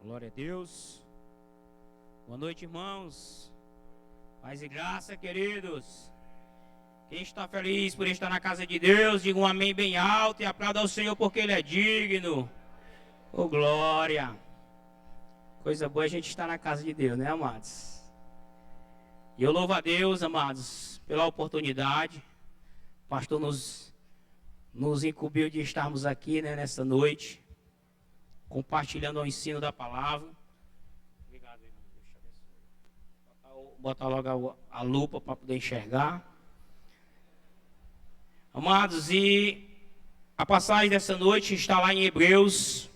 Glória a Deus. Boa noite, irmãos. Paz e graça, queridos. Quem está feliz por estar na casa de Deus, diga um amém bem alto e aplauda ao Senhor porque Ele é digno. Oh, glória. Coisa boa a gente estar na casa de Deus, né, amados? E eu louvo a Deus, amados, pela oportunidade. O pastor nos incumbiu de estarmos aqui, né, nesta noite, compartilhando o ensino da palavra. Obrigado, irmão. Deixa eu botar logo a lupa para poder enxergar. Amados, e a passagem dessa noite está lá em Hebreus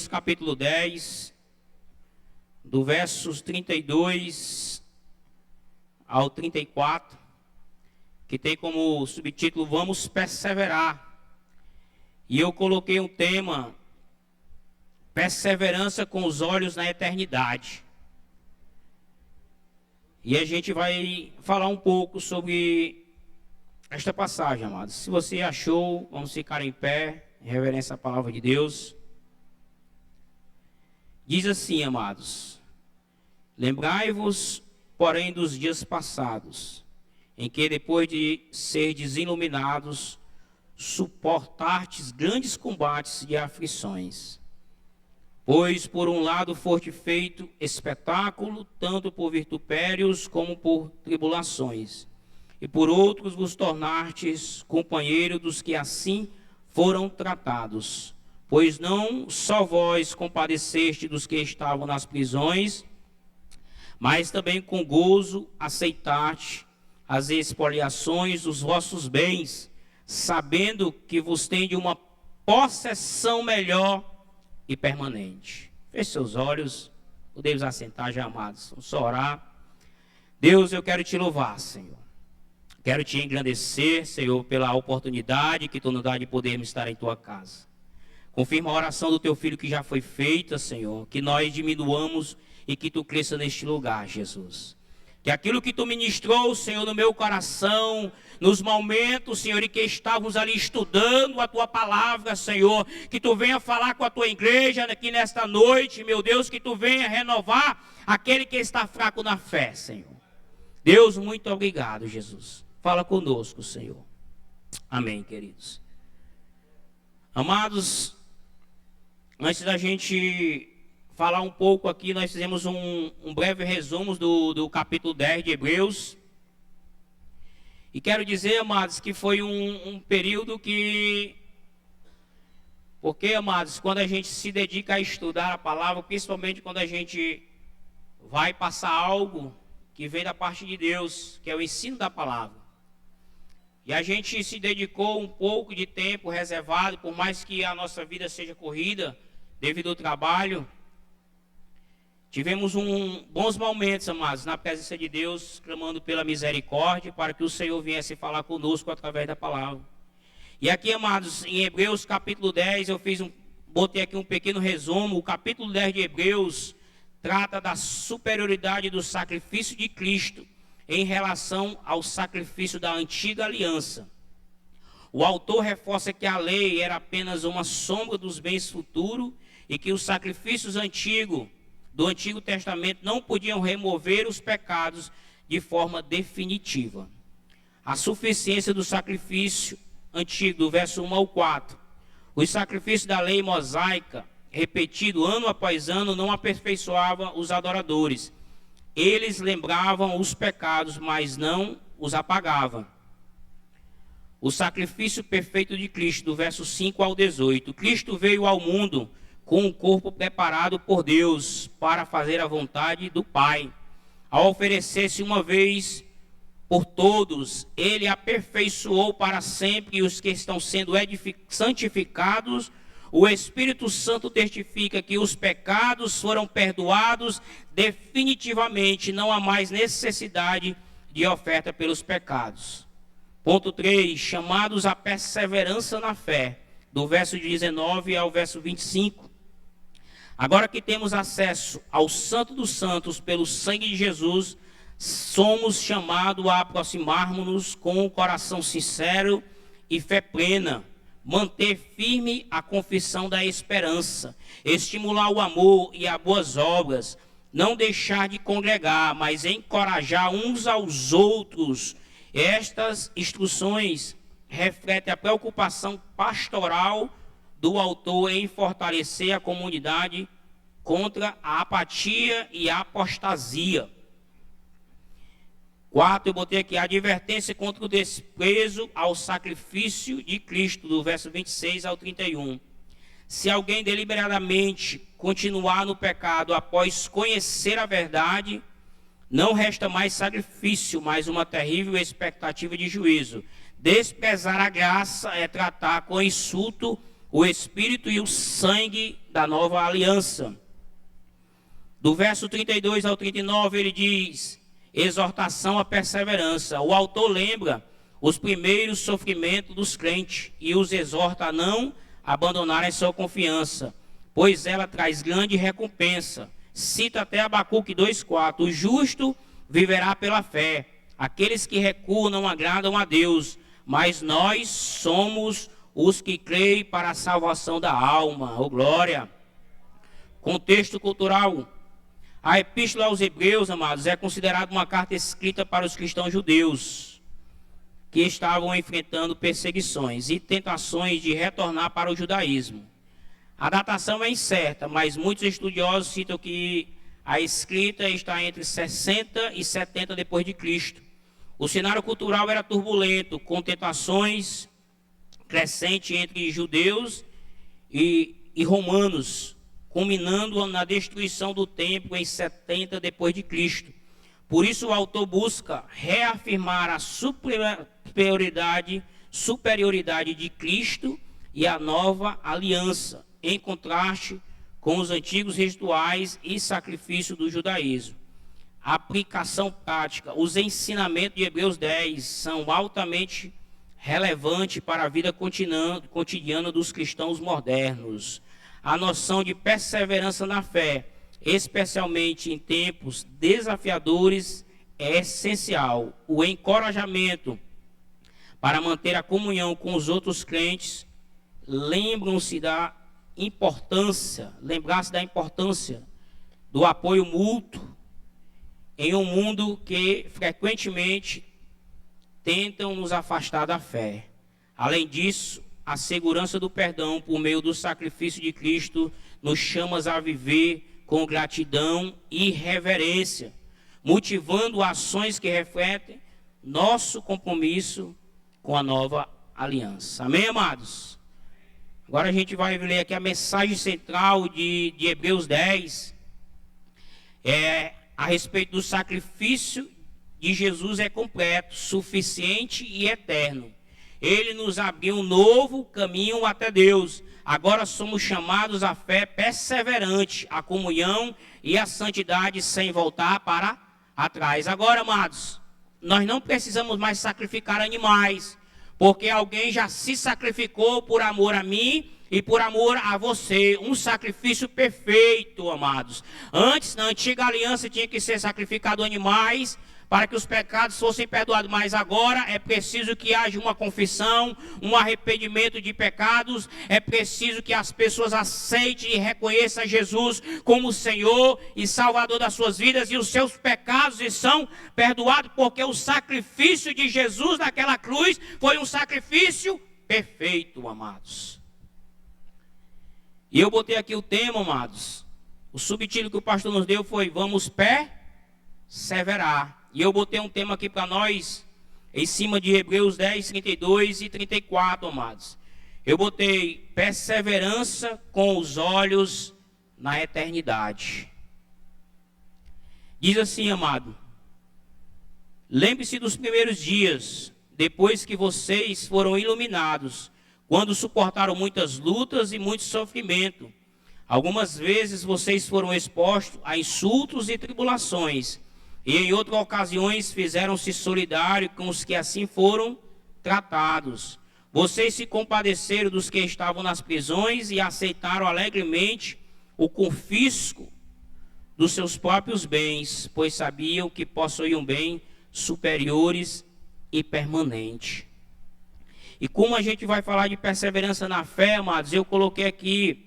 capítulo 10, do versos 32 ao 34, que tem como subtítulo Vamos Perseverar. E eu coloquei um tema, perseverança com os olhos na eternidade. E a gente vai falar um pouco sobre esta passagem, amados. Se você achou, vamos ficar em pé, em reverência à palavra de Deus. Diz assim, amados: lembrai-vos, porém, dos dias passados, em que depois de serdes iluminados, suportastes grandes combates e aflições. Pois por um lado foste feito espetáculo, tanto por vitupérios como por tribulações, e por outros vos tornastes companheiro dos que assim foram tratados. Pois não só vós compadeceste dos que estavam nas prisões, mas também com gozo aceitaste as expoliações dos vossos bens, sabendo que vos tende uma possessão melhor e permanente. Feche seus olhos, podemos assentar já, amados. Vamos só orar. Deus, eu quero te louvar, Senhor. Quero te engrandecer, Senhor, pela oportunidade que tu nos dá de podermos estar em tua casa. Confirma a oração do teu filho que já foi feita, Senhor, que nós diminuamos e que tu cresça neste lugar, Jesus. Que aquilo que tu ministrou, Senhor, no meu coração, nos momentos, Senhor, em que estávamos ali estudando a tua palavra, Senhor, que tu venha falar com a tua igreja aqui nesta noite, meu Deus, que tu venha renovar aquele que está fraco na fé, Senhor. Deus, muito obrigado, Jesus. Fala conosco, Senhor. Amém, queridos. Amados, antes da gente falar um pouco aqui, nós fizemos um breve resumo do capítulo 10 de Hebreus. E quero dizer, amados, que foi um período que... Porque, amados, quando a gente se dedica a estudar a palavra, principalmente quando a gente vai passar algo que vem da parte de Deus, que é o ensino da palavra. E a gente se dedicou um pouco de tempo reservado, por mais que a nossa vida seja corrida, devido ao trabalho. Tivemos bons momentos, amados, na presença de Deus, clamando pela misericórdia, para que o Senhor viesse falar conosco através da palavra. E aqui, amados, em Hebreus capítulo 10, botei aqui um pequeno resumo. O capítulo 10 de Hebreus trata da superioridade do sacrifício de Cristo em relação ao sacrifício da antiga aliança. O autor reforça que a lei era apenas uma sombra dos bens futuros e que os sacrifícios do Antigo Testamento não podiam remover os pecados de forma definitiva. A suficiência do sacrifício antigo, do verso 1 ao 4. Os sacrifícios da lei mosaica, repetido ano após ano, não aperfeiçoavam os adoradores. Eles lembravam os pecados, mas não os apagavam. O sacrifício perfeito de Cristo, do verso 5 ao 18. Cristo veio ao mundo com um corpo preparado por Deus para fazer a vontade do Pai. Ao oferecer-se uma vez por todos, ele aperfeiçoou para sempre os que estão sendo santificados. O Espírito Santo testifica que os pecados foram perdoados definitivamente, não há mais necessidade de oferta pelos pecados. Ponto 3, chamados à perseverança na fé, do verso 19 ao verso 25. Agora que temos acesso ao Santo dos Santos pelo sangue de Jesus, somos chamados a aproximarmos-nos com um coração sincero e fé plena, manter firme a confissão da esperança, estimular o amor e as boas obras, não deixar de congregar, mas encorajar uns aos outros. Estas instruções refletem a preocupação pastoral do autor em fortalecer a comunidade contra a apatia e a apostasia. 4, eu botei aqui a advertência contra o desprezo ao sacrifício de Cristo, do verso 26 ao 31. Se alguém deliberadamente continuar no pecado após conhecer a verdade, não resta mais sacrifício, mas uma terrível expectativa de juízo. Desprezar a graça é tratar com insulto o espírito e o sangue da nova aliança. Do verso 32 ao 39 ele diz: exortação à perseverança. O autor lembra os primeiros sofrimentos dos crentes e os exorta a não abandonarem sua confiança, pois ela traz grande recompensa. Cita até Abacuque 2,4: o justo viverá pela fé. Aqueles que recuam não agradam a Deus, mas nós somos os que creem para a salvação da alma. Oh, glória! Contexto cultural. A Epístola aos Hebreus, amados, é considerada uma carta escrita para os cristãos judeus que estavam enfrentando perseguições e tentações de retornar para o judaísmo. A datação é incerta, mas muitos estudiosos citam que a escrita está entre 60 e 70 depois de Cristo. O cenário cultural era turbulento, com tentações crescentes entre judeus e romanos, culminando na destruição do templo em 70 depois de Cristo. Por isso o autor busca reafirmar a superioridade de Cristo e a nova aliança, em contraste com os antigos rituais e sacrifícios do judaísmo. A aplicação prática, os ensinamentos de Hebreus 10 são altamente relevantes para a vida cotidiana dos cristãos modernos. A noção de perseverança na fé, especialmente em tempos desafiadores, é essencial. O encorajamento para manter a comunhão com os outros crentes, lembrar-se da importância do apoio mútuo em um mundo que frequentemente tentam nos afastar da fé. Além disso, a segurança do perdão por meio do sacrifício de Cristo nos chama a viver com gratidão e reverência, motivando ações que refletem nosso compromisso com a nova aliança. Amém, amados? Agora a gente vai ler aqui a mensagem central de Hebreus 10. A respeito do sacrifício de Jesus é completo, suficiente e eterno. Ele nos abriu um novo caminho até Deus. Agora somos chamados à fé perseverante, à comunhão e à santidade sem voltar para atrás. Agora, amados, nós não precisamos mais sacrificar animais, porque alguém já se sacrificou por amor a mim e por amor a você. Um sacrifício perfeito, amados. Antes, na antiga aliança, tinha que ser sacrificado animais para que os pecados fossem perdoados, mas agora é preciso que haja uma confissão, um arrependimento de pecados, é preciso que as pessoas aceitem e reconheçam Jesus como Senhor e Salvador das suas vidas, e os seus pecados são perdoados, porque o sacrifício de Jesus naquela cruz foi um sacrifício perfeito, amados. E eu botei aqui o tema, amados, o subtítulo que o pastor nos deu foi: vamos perseverar. E eu botei um tema aqui para nós, em cima de Hebreus 10, 32 e 34, amados. Eu botei perseverança com os olhos na eternidade. Diz assim, amado: lembre-se dos primeiros dias, depois que vocês foram iluminados, quando suportaram muitas lutas e muito sofrimento. Algumas vezes vocês foram expostos a insultos e tribulações, e em outras ocasiões fizeram-se solidários com os que assim foram tratados. Vocês se compadeceram dos que estavam nas prisões e aceitaram alegremente o confisco dos seus próprios bens, pois sabiam que possuíam bens superiores e permanentes. E como a gente vai falar de perseverança na fé, amados, eu coloquei aqui,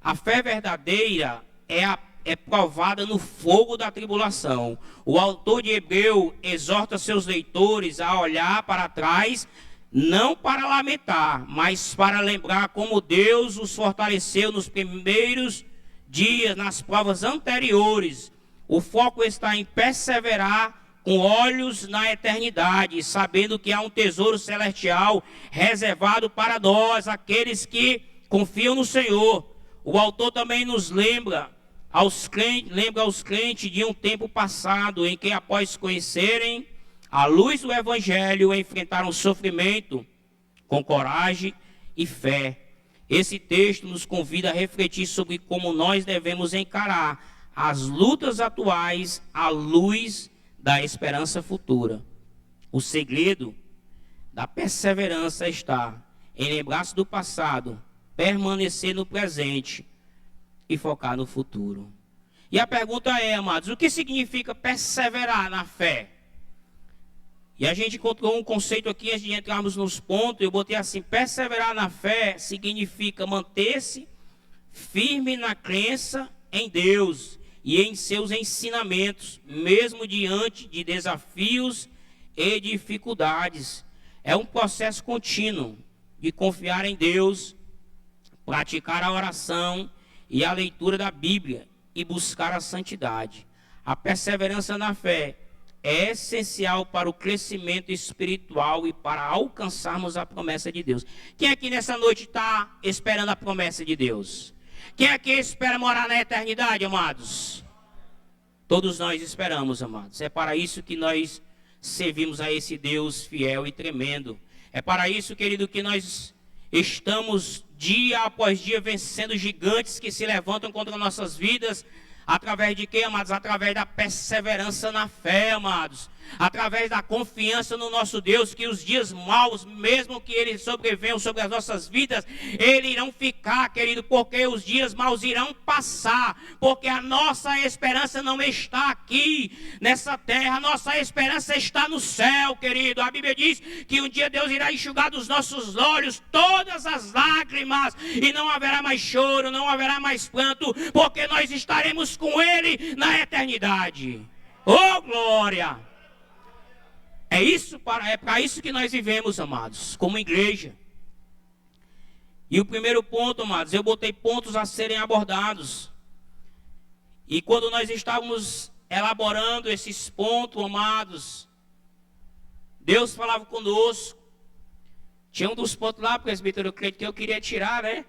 a fé verdadeira é provada no fogo da tribulação. O autor de Hebreu exorta seus leitores a olhar para trás, não para lamentar, mas para lembrar como Deus os fortaleceu nos primeiros dias, nas provas anteriores. O foco está em perseverar com olhos na eternidade, sabendo que há um tesouro celestial reservado para nós, aqueles que confiam no Senhor. O autor também nos lembra aos crentes de um tempo passado, em que após conhecerem a luz do Evangelho, enfrentaram sofrimento com coragem e fé. Esse texto nos convida a refletir sobre como nós devemos encarar as lutas atuais à luz da esperança futura. O segredo da perseverança está em lembrar-se do passado, permanecer no presente e focar no futuro. E a pergunta é, amados, o que significa perseverar na fé? E a gente encontrou um conceito aqui, antes de entrarmos nos pontos, eu botei assim: perseverar na fé significa manter-se firme na crença em Deus e em seus ensinamentos, mesmo diante de desafios e dificuldades. É um processo contínuo de confiar em Deus, praticar a oração e a leitura da Bíblia e buscar a santidade. A perseverança na fé é essencial para o crescimento espiritual e para alcançarmos a promessa de Deus. Quem aqui nessa noite está esperando a promessa de Deus? Quem aqui espera morar na eternidade, amados? Todos nós esperamos, amados. É para isso que nós servimos a esse Deus fiel e tremendo. É para isso, querido, que nós estamos dia após dia vencendo gigantes que se levantam contra nossas vidas. Através de quê, amados? Através da perseverança na fé, amados. Através da confiança no nosso Deus, que os dias maus, mesmo que eles sobrevenham sobre as nossas vidas, eles irão ficar, querido, porque os dias maus irão passar, porque a nossa esperança não está aqui nessa terra, a nossa esperança está no céu, querido. A Bíblia diz que um dia Deus irá enxugar dos nossos olhos todas as lágrimas, e não haverá mais choro, não haverá mais pranto, porque nós estaremos com Ele na eternidade. Oh, glória! É para isso que nós vivemos, amados, como igreja. E o primeiro ponto, amados, eu botei pontos a serem abordados. E quando nós estávamos elaborando esses pontos, amados, Deus falava conosco. Tinha um dos pontos lá, presbítero, eu creio que eu queria tirar, né?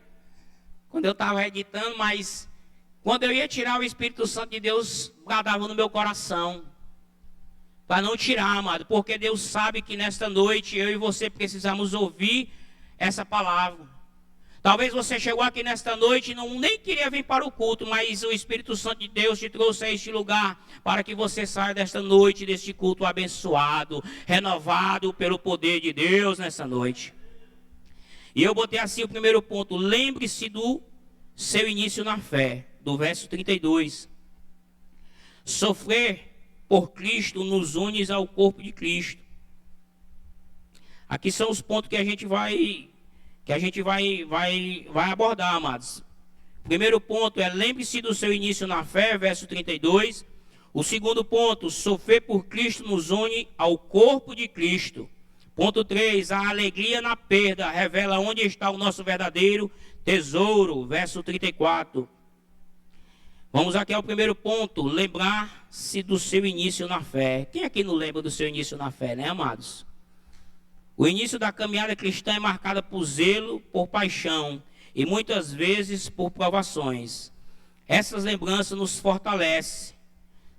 Quando eu estava editando, mas quando eu ia tirar, o Espírito Santo de Deus bradava no meu coração para não tirar, amado, porque Deus sabe que nesta noite eu e você precisamos ouvir essa palavra. Talvez você chegou aqui nesta noite e nem queria vir para o culto, mas o Espírito Santo de Deus te trouxe a este lugar para que você saia desta noite, deste culto abençoado, renovado pelo poder de Deus nessa noite. E eu botei assim o primeiro ponto: lembre-se do seu início na fé, do verso 32. Sofrer por Cristo nos une ao corpo de Cristo. Aqui são os pontos que a gente vai abordar, amados. O primeiro ponto é: lembre-se do seu início na fé, verso 32. O segundo ponto: sofrer por Cristo nos une ao corpo de Cristo. Ponto 3, a alegria na perda revela onde está o nosso verdadeiro tesouro, verso 34. Vamos aqui ao primeiro ponto: lembrar-se do seu início na fé. Quem aqui não lembra do seu início na fé, né, amados? O início da caminhada cristã é marcada por zelo, por paixão e muitas vezes por provações. Essas lembranças nos fortalecem.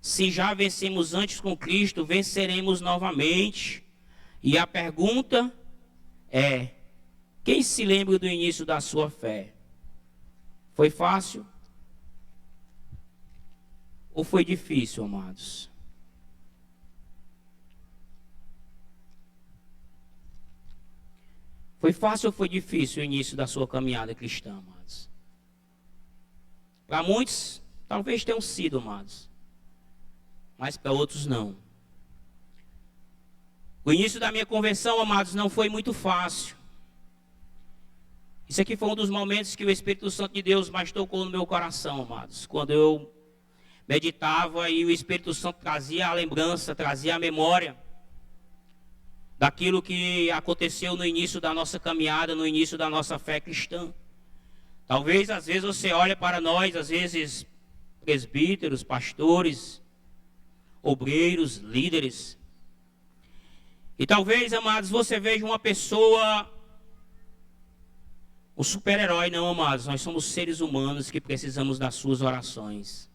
Se já vencemos antes com Cristo, venceremos novamente. E a pergunta é: quem se lembra do início da sua fé? Foi fácil? Ou foi difícil, amados? Foi fácil ou foi difícil o início da sua caminhada cristã, amados? Para muitos, talvez tenham sido, amados. Mas para outros, não. O início da minha conversão, amados, não foi muito fácil. Isso aqui foi um dos momentos que o Espírito Santo de Deus mais tocou no meu coração, amados. Quando eu meditava e o Espírito Santo trazia a lembrança, trazia a memória daquilo que aconteceu no início da nossa caminhada, no início da nossa fé cristã. Talvez, às vezes, você olha para nós, às vezes, presbíteros, pastores, obreiros, líderes. E talvez, amados, você veja uma pessoa, um super-herói. Não, amados, nós somos seres humanos que precisamos das suas orações.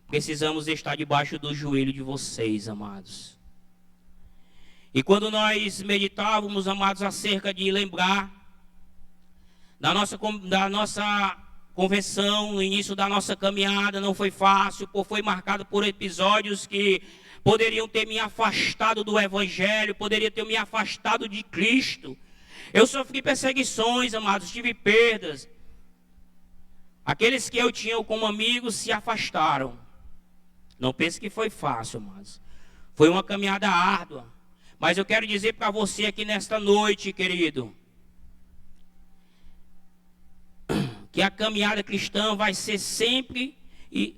Precisamos estar debaixo do joelho de vocês, amados. E quando nós meditávamos, amados, acerca de lembrar da nossa conversão, no início da nossa caminhada, não foi fácil, foi marcado por episódios que poderiam ter me afastado do Evangelho, poderiam ter me afastado de Cristo. Eu sofri perseguições, amados, tive perdas. Aqueles que eu tinha como amigos se afastaram. Não pense que foi fácil, amados. Foi uma caminhada árdua. Mas eu quero dizer para você aqui nesta noite, querido, que a caminhada cristã vai ser sempre e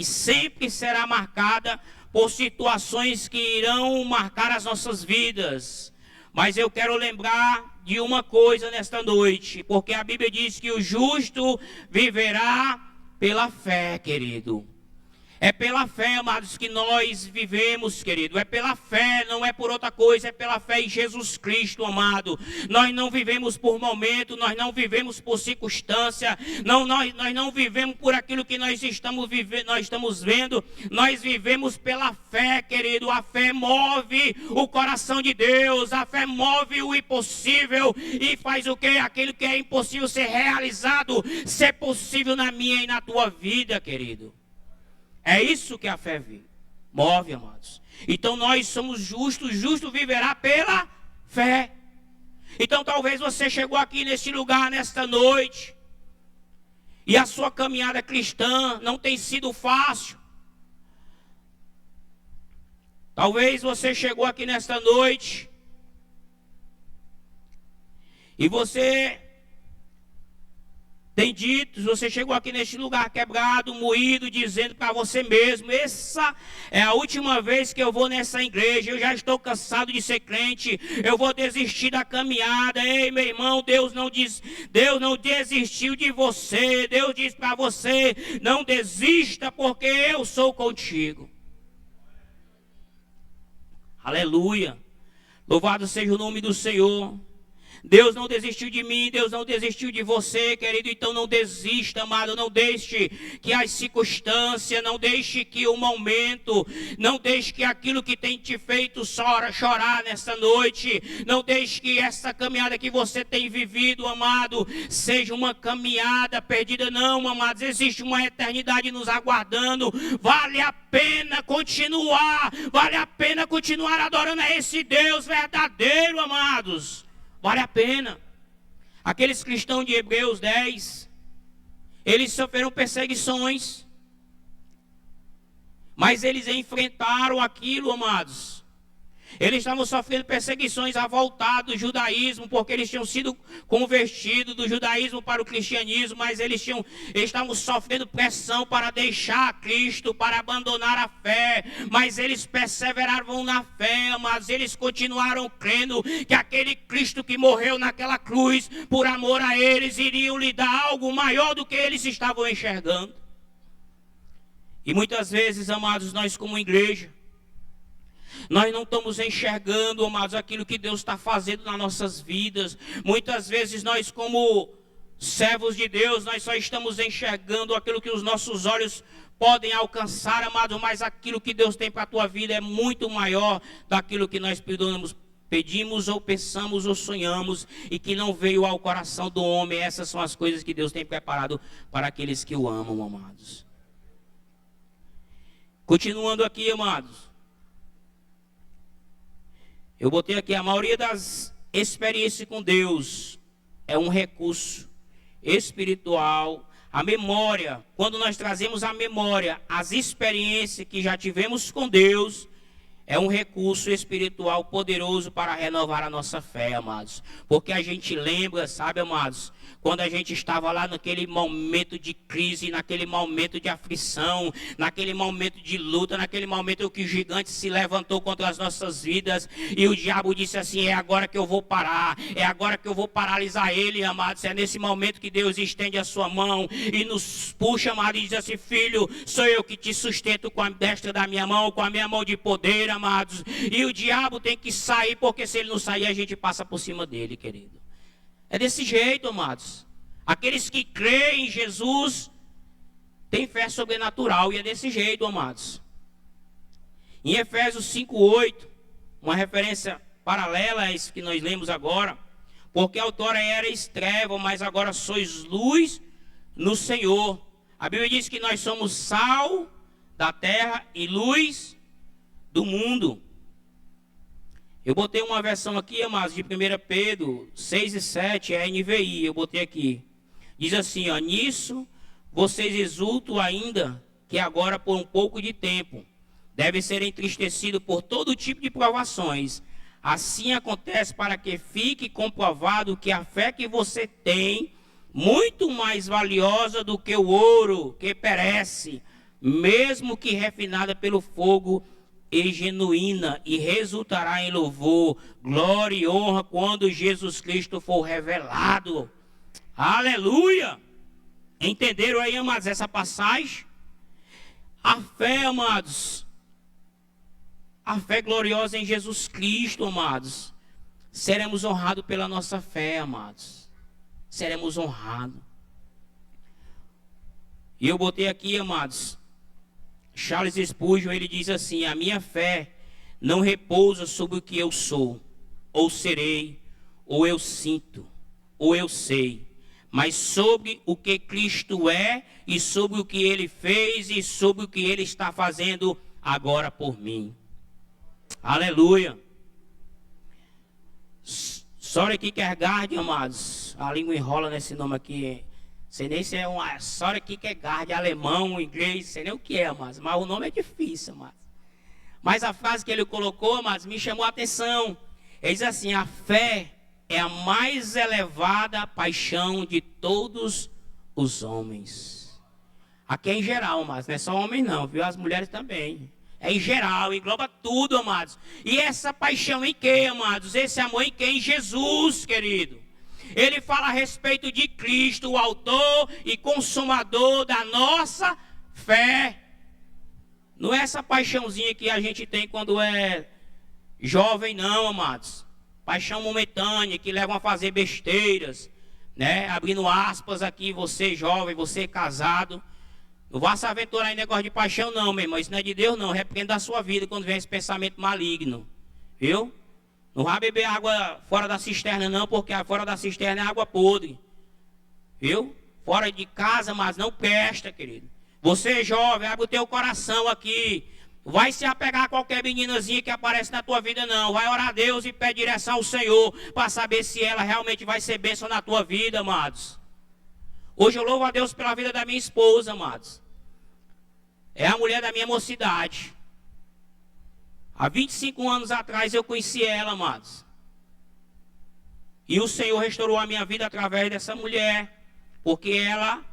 sempre será marcada por situações que irão marcar as nossas vidas. Mas eu quero lembrar de uma coisa nesta noite, porque a Bíblia diz que o justo viverá pela fé, querido. É pela fé, amados, que nós vivemos, querido. É pela fé, não é por outra coisa. É pela fé em Jesus Cristo, amado. Nós não vivemos por momento, nós não vivemos por circunstância. Nós não vivemos por aquilo que nós estamos vendo. Nós vivemos pela fé, querido. A fé move o coração de Deus. A fé move o impossível e faz o quê? Aquilo que é impossível ser realizado, ser possível na minha e na tua vida, querido. É isso que a fé move, amados. Então nós somos justos, justo viverá pela fé. Então talvez você chegou aqui neste lugar, nesta noite, e a sua caminhada cristã não tem sido fácil. Talvez você chegou aqui nesta noite, e você tem dito, você chegou aqui neste lugar quebrado, moído, dizendo para você mesmo: essa é a última vez que eu vou nessa igreja, eu já estou cansado de ser crente, eu vou desistir da caminhada. Ei, meu irmão, Deus não desistiu de você. Deus diz para você: não desista, porque eu sou contigo. Aleluia, louvado seja o nome do Senhor. Deus não desistiu de mim, Deus não desistiu de você, querido. Então não desista, amado. Não deixe que as circunstâncias, não deixe que o momento, não deixe que aquilo que tem te feito chorar nesta noite, não deixe que essa caminhada que você tem vivido, amado, seja uma caminhada perdida. Não, amados, existe uma eternidade nos aguardando. Vale a pena continuar, vale a pena continuar adorando a esse Deus verdadeiro, amados. Vale a pena. Aqueles cristãos de Hebreus 10, eles sofreram perseguições, mas eles enfrentaram aquilo, amados. Eles estavam sofrendo perseguições à volta do judaísmo, porque eles tinham sido convertidos do judaísmo para o cristianismo, mas eles estavam sofrendo pressão para deixar Cristo, para abandonar a fé. Mas eles perseveraram na fé, mas eles continuaram crendo que aquele Cristo que morreu naquela cruz, por amor a eles, iriam lhe dar algo maior do que eles estavam enxergando. E muitas vezes, amados, nós como igreja, nós não estamos enxergando, amados, aquilo que Deus está fazendo nas nossas vidas. Muitas vezes nós, como servos de Deus, nós só estamos enxergando aquilo que os nossos olhos podem alcançar, amados, mas aquilo que Deus tem para a tua vida é muito maior daquilo que nós pedimos ou pensamos ou sonhamos e que não veio ao coração do homem. Essas são as coisas que Deus tem preparado para aqueles que o amam, amados. Continuando aqui, amados. Eu botei aqui: a maioria das experiências com Deus é um recurso espiritual. A memória, quando nós trazemos à memória as experiências que já tivemos com Deus, é um recurso espiritual poderoso para renovar a nossa fé, amados. Porque a gente lembra, sabe, amados, quando a gente estava lá naquele momento de crise, naquele momento de aflição, naquele momento de luta, naquele momento que o gigante se levantou contra as nossas vidas e o diabo disse assim: é agora que eu vou parar, é agora que eu vou paralisar ele, amados. É nesse momento que Deus estende a sua mão e nos puxa, amados, e diz assim: filho, sou eu que te sustento com a destra da minha mão, com a minha mão de poder, amados. E o diabo tem que sair, porque se ele não sair, a gente passa por cima dele, querido. É desse jeito, amados. Aqueles que creem em Jesus têm fé sobrenatural, e é desse jeito, amados. Em Efésios 5:8, uma referência paralela a isso que nós lemos agora: porque outrora erais trevas, mas agora sois luz no Senhor. A Bíblia diz que nós somos sal da terra e luz do mundo. Eu botei uma versão aqui, amados, de 1 Pedro 6:7, é a NVI, eu botei aqui. Diz assim, ó: nisso vocês exultam ainda, que agora por um pouco de tempo devem ser entristecidos por todo tipo de provações. Assim acontece para que fique comprovado que a fé que você tem, muito mais valiosa do que o ouro que perece, mesmo que refinada pelo fogo, e genuína, e resultará em louvor, glória e honra quando Jesus Cristo for revelado. Aleluia! Entenderam aí, amados, essa passagem? A fé, amados, a fé gloriosa em Jesus Cristo, amados, seremos honrados pela nossa fé, amados. Seremos honrados. E eu botei aqui, amados, Charles Spurgeon, ele diz assim: a minha fé não repousa sobre o que eu sou, ou serei, ou eu sinto, ou eu sei, mas sobre o que Cristo é, e sobre o que Ele fez, e sobre o que Ele está fazendo agora por mim. Aleluia. Soren Kierkegaard, amados, a língua enrola nesse nome aqui. Sei nem se é uma Soren Kierkegaard, alemão, inglês, sei nem o que é, amados, mas o nome é difícil, amados. Mas a frase que ele colocou, amados, me chamou a atenção. Ele diz assim: a fé é a mais elevada paixão de todos os homens. Aqui é em geral, amados, não é só homem não, viu? As mulheres também. É em geral, engloba tudo, amados. E essa paixão em quê, amados? Esse amor em quê? Em Jesus, querido. Ele fala a respeito de Cristo, o autor e consumador da nossa fé. Não é essa paixãozinha que a gente tem quando é jovem, não, amados. Paixão momentânea, que levam a fazer besteiras, né? Abrindo aspas aqui, você jovem, você casado. Não vá se aventurar em negócio de paixão, não, meu irmão. Isso não é de Deus, não. Repreenda a sua vida quando vem esse pensamento maligno. Viu? Não vá beber água fora da cisterna, não, porque fora da cisterna é água podre. Viu? Fora de casa, mas não presta, querido. Você jovem, abre o teu coração aqui. Vai se apegar a qualquer meninazinha que aparece na tua vida, não. Vai orar a Deus e pede direção ao Senhor para saber se ela realmente vai ser bênção na tua vida, amados. Hoje eu louvo a Deus pela vida da minha esposa, amados. É a mulher da minha mocidade. Há 25 anos atrás eu conheci ela, amados. E o Senhor restaurou a minha vida através dessa mulher. Porque ela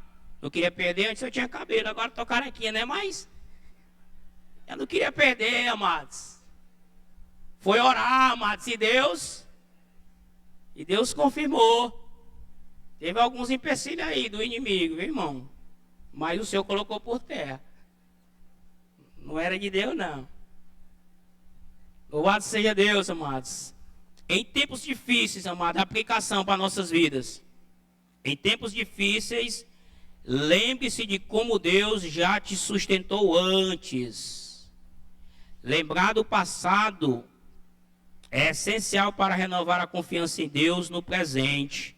não queria perder. Antes eu tinha cabelo, agora tô carequinha, né? Mas eu não queria perder, amados. Foi orar, amados, e Deus confirmou. Teve alguns empecilhos aí do inimigo, viu, irmão? Mas o Senhor colocou por terra. Não era de Deus, não. Louvado seja Deus, amados. Em tempos difíceis, amados, aplicação para nossas vidas. Em tempos difíceis, lembre-se de como Deus já te sustentou antes. Lembrar do passado é essencial para renovar a confiança em Deus no presente.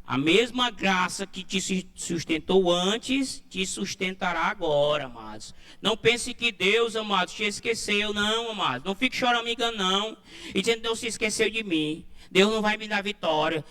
A mesma graça que te sustentou antes, te sustentará agora, amados. Não pense que Deus, amados, te esqueceu, não, amados. Não fique choramingando, não. E dizendo que Deus se esqueceu de mim. Deus não vai me dar vitória.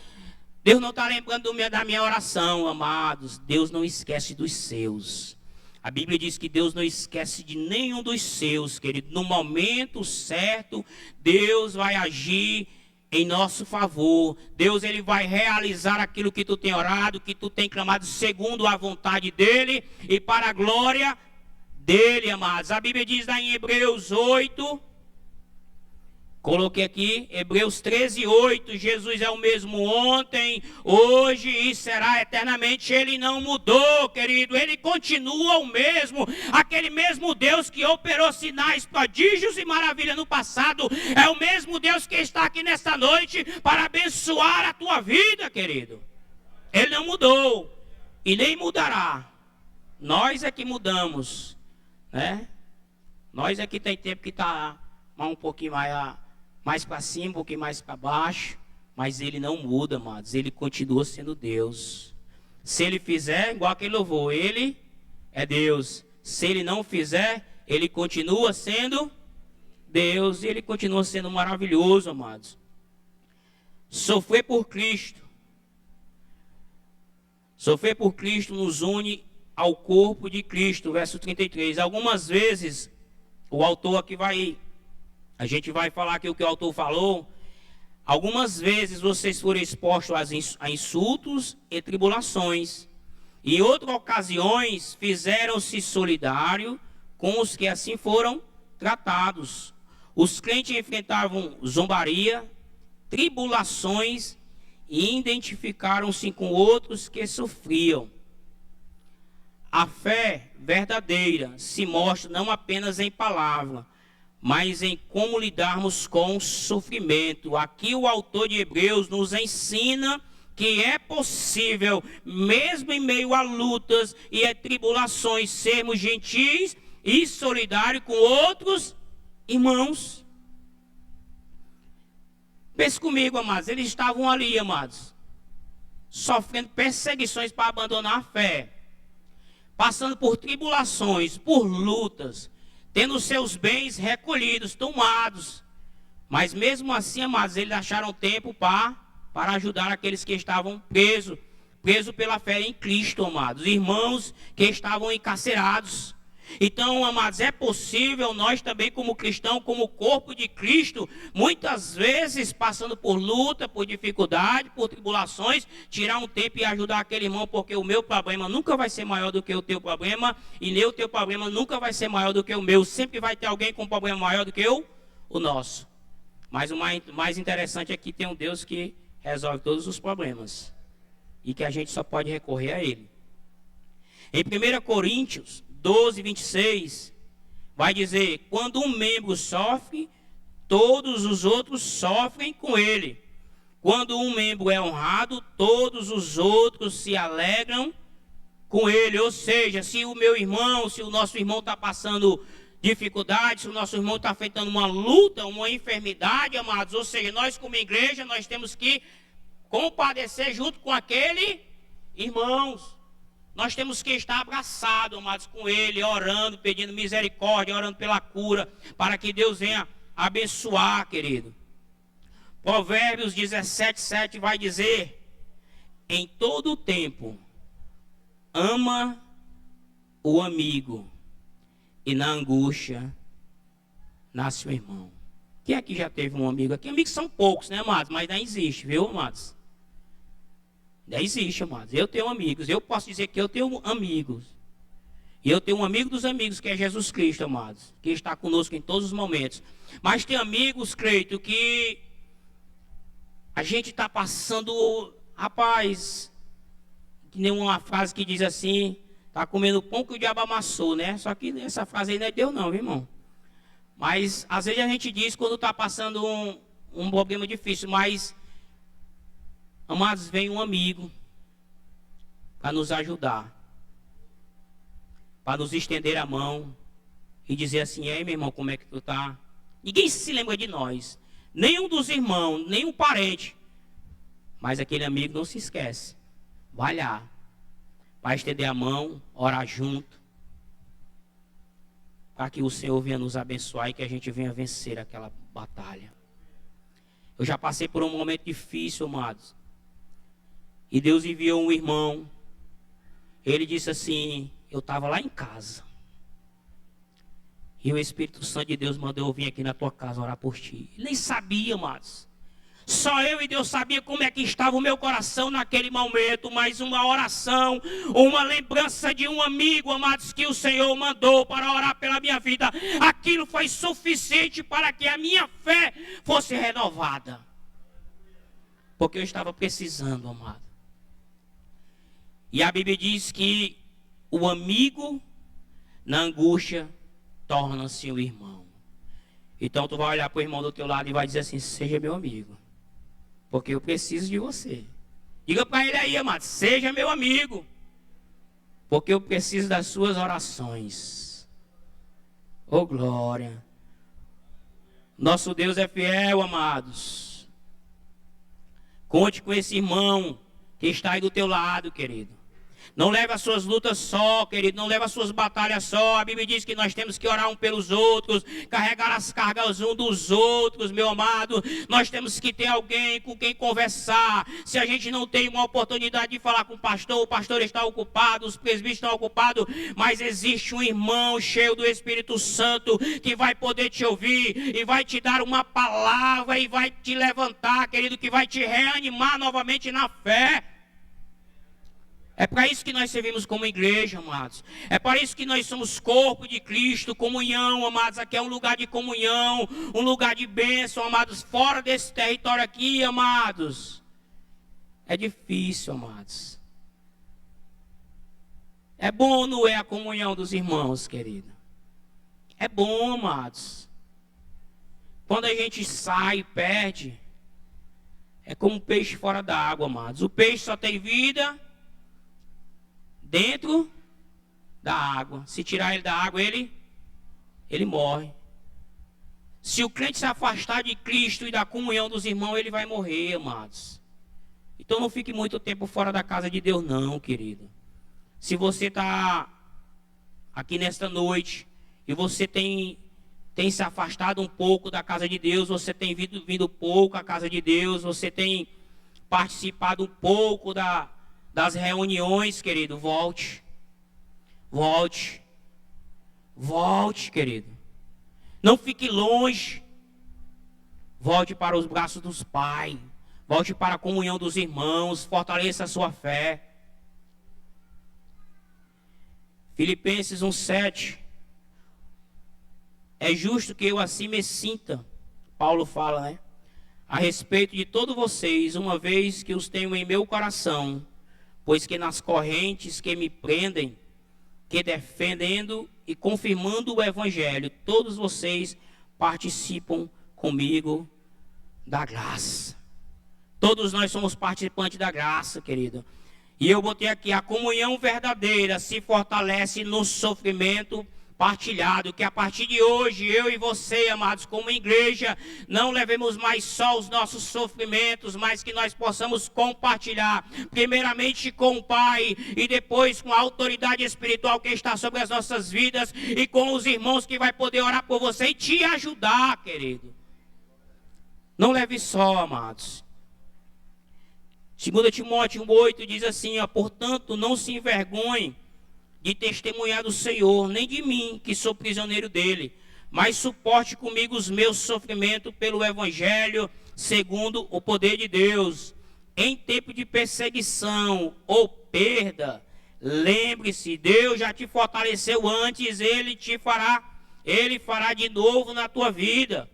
Deus não está lembrando da minha oração, amados. Deus não esquece dos seus. A Bíblia diz que Deus não esquece de nenhum dos seus, querido. No momento certo, Deus vai agir em nosso favor. Deus, ele vai realizar aquilo que tu tem orado, que tu tem clamado segundo a vontade dele e para a glória dele, amados. A Bíblia diz lá em Hebreus 8, coloquei aqui, Hebreus 13, 8, Jesus é o mesmo ontem, hoje e será eternamente. Ele não mudou, querido, ele continua o mesmo. Aquele mesmo Deus que operou sinais, prodígios e maravilhas no passado, é o mesmo Deus que está aqui nesta noite para abençoar a tua vida, querido. Ele não mudou e nem mudará. Nós é que mudamos, né? Nós é que tem tempo que está um pouquinho mais para cima, um pouquinho mais para baixo, mas ele não muda, amados, ele continua sendo Deus. Se ele fizer, igual aquele louvor, ele é Deus. Se ele não fizer, ele continua sendo Deus, e ele continua sendo maravilhoso, amados. Sofrer por Cristo nos une ao corpo de Cristo, verso 33. Algumas vezes, o autor aqui a gente vai falar aqui o que o autor falou. Algumas vezes vocês foram expostos a insultos e tribulações. Em outras ocasiões fizeram-se solidário com os que assim foram tratados. Os crentes enfrentavam zombaria, tribulações e identificaram-se com outros que sofriam. A fé verdadeira se mostra não apenas em palavra, mas em como lidarmos com o sofrimento. Aqui o autor de Hebreus nos ensina que é possível, mesmo em meio a lutas e a tribulações, sermos gentis e solidários com outros irmãos. Pense comigo, amados, eles estavam ali, amados, sofrendo perseguições para abandonar a fé, passando por tribulações, por lutas, tendo seus bens recolhidos, tomados. Mas mesmo assim, amados, eles acharam tempo para ajudar aqueles que estavam presos pela fé em Cristo, amados. Irmãos que estavam encarcerados. Então, amados, é possível nós também como cristão, como corpo de Cristo, muitas vezes passando por luta, por dificuldade, por tribulações, tirar um tempo e ajudar aquele irmão, porque o meu problema nunca vai ser maior do que o teu problema, e nem o teu problema nunca vai ser maior do que o meu. Sempre vai ter alguém com um problema maior do que o nosso. Mas o mais interessante é que tem um Deus que resolve todos os problemas e que a gente só pode recorrer a Ele. Em 1 Coríntios 12, 26, vai dizer: quando um membro sofre, todos os outros sofrem com ele. Quando um membro é honrado, todos os outros se alegram com ele. Ou seja, se o meu irmão, se o nosso irmão está passando dificuldade, se o nosso irmão está enfrentando uma luta, uma enfermidade, amados, ou seja, nós como igreja, nós temos que compadecer junto com aquele irmãos. Nós temos que estar abraçados, amados, com ele, orando, pedindo misericórdia, orando pela cura, para que Deus venha abençoar, querido. Provérbios 17, 7 vai dizer: em todo o tempo, ama o amigo, e na angústia, nasce o irmão. Quem aqui já teve um amigo aqui? Amigos são poucos, né, amados? Mas ainda existe, viu, amados? Ainda existe, amados. Eu tenho amigos. Eu posso dizer que eu tenho amigos. E eu tenho um amigo dos amigos, que é Jesus Cristo, amados, que está conosco em todos os momentos. Mas tem amigos, creio, que a gente está passando, rapaz, que nem uma frase que diz assim: está comendo pão que o diabo amassou, né? Só que essa frase aí não é Deus não, viu, irmão? Mas às vezes a gente diz quando está passando um problema difícil, mas, amados, vem um amigo para nos ajudar, para nos estender a mão e dizer assim: ei, meu irmão, como é que tu tá? Ninguém se lembra de nós, nenhum dos irmãos, nenhum parente, mas aquele amigo não se esquece. Vai lá, vai estender a mão, orar junto, para que o Senhor venha nos abençoar e que a gente venha vencer aquela batalha. Eu já passei por um momento difícil, amados, e Deus enviou um irmão. Ele disse assim: eu estava lá em casa. E o Espírito Santo de Deus mandou eu vir aqui na tua casa orar por ti. Ele nem sabia, amados. Só eu e Deus sabia como é que estava o meu coração naquele momento. Mas uma oração, uma lembrança de um amigo, amados, que o Senhor mandou para orar pela minha vida. Aquilo foi suficiente para que a minha fé fosse renovada. Porque eu estava precisando, amado. E a Bíblia diz que o amigo na angústia torna-se um irmão. Então tu vai olhar para o irmão do teu lado e vai dizer assim: seja meu amigo, porque eu preciso de você. Diga para ele aí, amado: seja meu amigo, porque eu preciso das suas orações. Oh glória. Nosso Deus é fiel, amados. Conte com esse irmão que está aí do teu lado, querido. Não leve as suas lutas só, querido. Não leve as suas batalhas só. A Bíblia diz que nós temos que orar um pelos outros, carregar as cargas um dos outros, meu amado. Nós temos que ter alguém com quem conversar. Se a gente não tem uma oportunidade de falar com o pastor está ocupado, os presbíteros estão ocupados, mas existe um irmão cheio do Espírito Santo que vai poder te ouvir e vai te dar uma palavra e vai te levantar, querido, que vai te reanimar novamente na fé. É para isso que nós servimos como igreja, amados. É para isso que nós somos corpo de Cristo, comunhão, amados. Aqui é um lugar de comunhão, um lugar de bênção, amados. Fora desse território aqui, amados, é difícil, amados. É bom ou não é a comunhão dos irmãos, querido? É bom, amados. Quando a gente sai e perde, é como um peixe fora da água, amados. O peixe só tem vida dentro da água. Se tirar ele da água, ele morre. Se o crente se afastar de Cristo e da comunhão dos irmãos, ele vai morrer, amados. Então não fique muito tempo fora da casa de Deus não, querido. Se você está aqui nesta noite e você tem se afastado um pouco da casa de Deus, você tem vindo pouco à casa de Deus, você tem participado um pouco das reuniões, querido, volte, querido. Não fique longe. Volte para os braços dos pais. Volte para a comunhão dos irmãos. Fortaleça a sua fé. Filipenses 1:7. É justo que eu assim me sinta, Paulo fala, né? A respeito de todos vocês, uma vez que os tenho em meu coração, pois que nas correntes que me prendem, que defendendo e confirmando o Evangelho, todos vocês participam comigo da graça. Todos nós somos participantes da graça, querido. E eu botei aqui: a comunhão verdadeira se fortalece no sofrimento partilhado, que a partir de hoje, eu e você, amados, como igreja, não levemos mais só os nossos sofrimentos, mas que nós possamos compartilhar, primeiramente com o Pai, e depois com a autoridade espiritual que está sobre as nossas vidas, e com os irmãos que vai poder orar por você e te ajudar, querido. Não leve só, amados. 2 Timóteo 1:8 diz assim, ó: portanto, não se envergonhe de testemunhar do Senhor, nem de mim, que sou prisioneiro dele, mas suporte comigo os meus sofrimentos pelo Evangelho, segundo o poder de Deus. Em tempo de perseguição ou perda, lembre-se, Deus já te fortaleceu antes, Ele fará de novo na tua vida.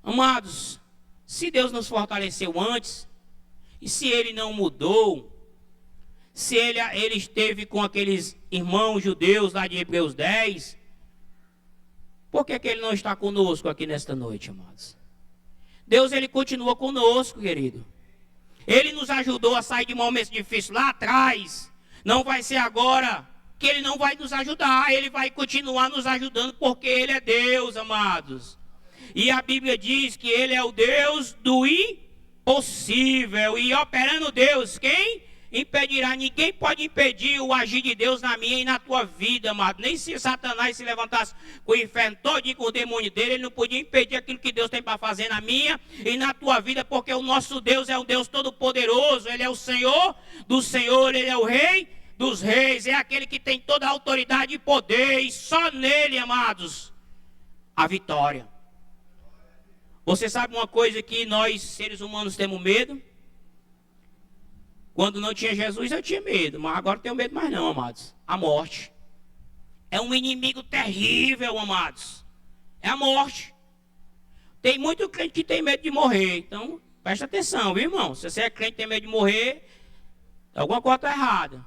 Amados, se Deus nos fortaleceu antes, e se Ele não mudou, se ele esteve com aqueles irmãos judeus lá de Hebreus 10, por que Ele não está conosco aqui nesta noite, amados? Deus, Ele continua conosco, querido. Ele nos ajudou a sair de momentos difíceis lá atrás. Não vai ser agora que Ele não vai nos ajudar. Ele vai continuar nos ajudando, porque Ele é Deus, amados. E a Bíblia diz que Ele é o Deus do impossível. E operando Deus, quem impedirá? Ninguém pode impedir o agir de Deus na minha e na tua vida, amado. Nem se Satanás se levantasse com o inferno todo e com o demônio dele, ele não podia impedir aquilo que Deus tem para fazer na minha e na tua vida, porque o nosso Deus é um Deus todo poderoso. Ele é o Senhor do Senhor, Ele é o Rei dos reis, é aquele que tem toda a autoridade e poder, e só nele, amados, a vitória. Você sabe uma coisa que nós, seres humanos, temos medo? Quando não tinha Jesus, eu tinha medo, mas agora não tenho medo mais não, amados. A morte. É um inimigo terrível, amados. É a morte. Tem muito crente que tem medo de morrer, então presta atenção, viu, irmão? Se você é crente e tem medo de morrer, alguma coisa está errada.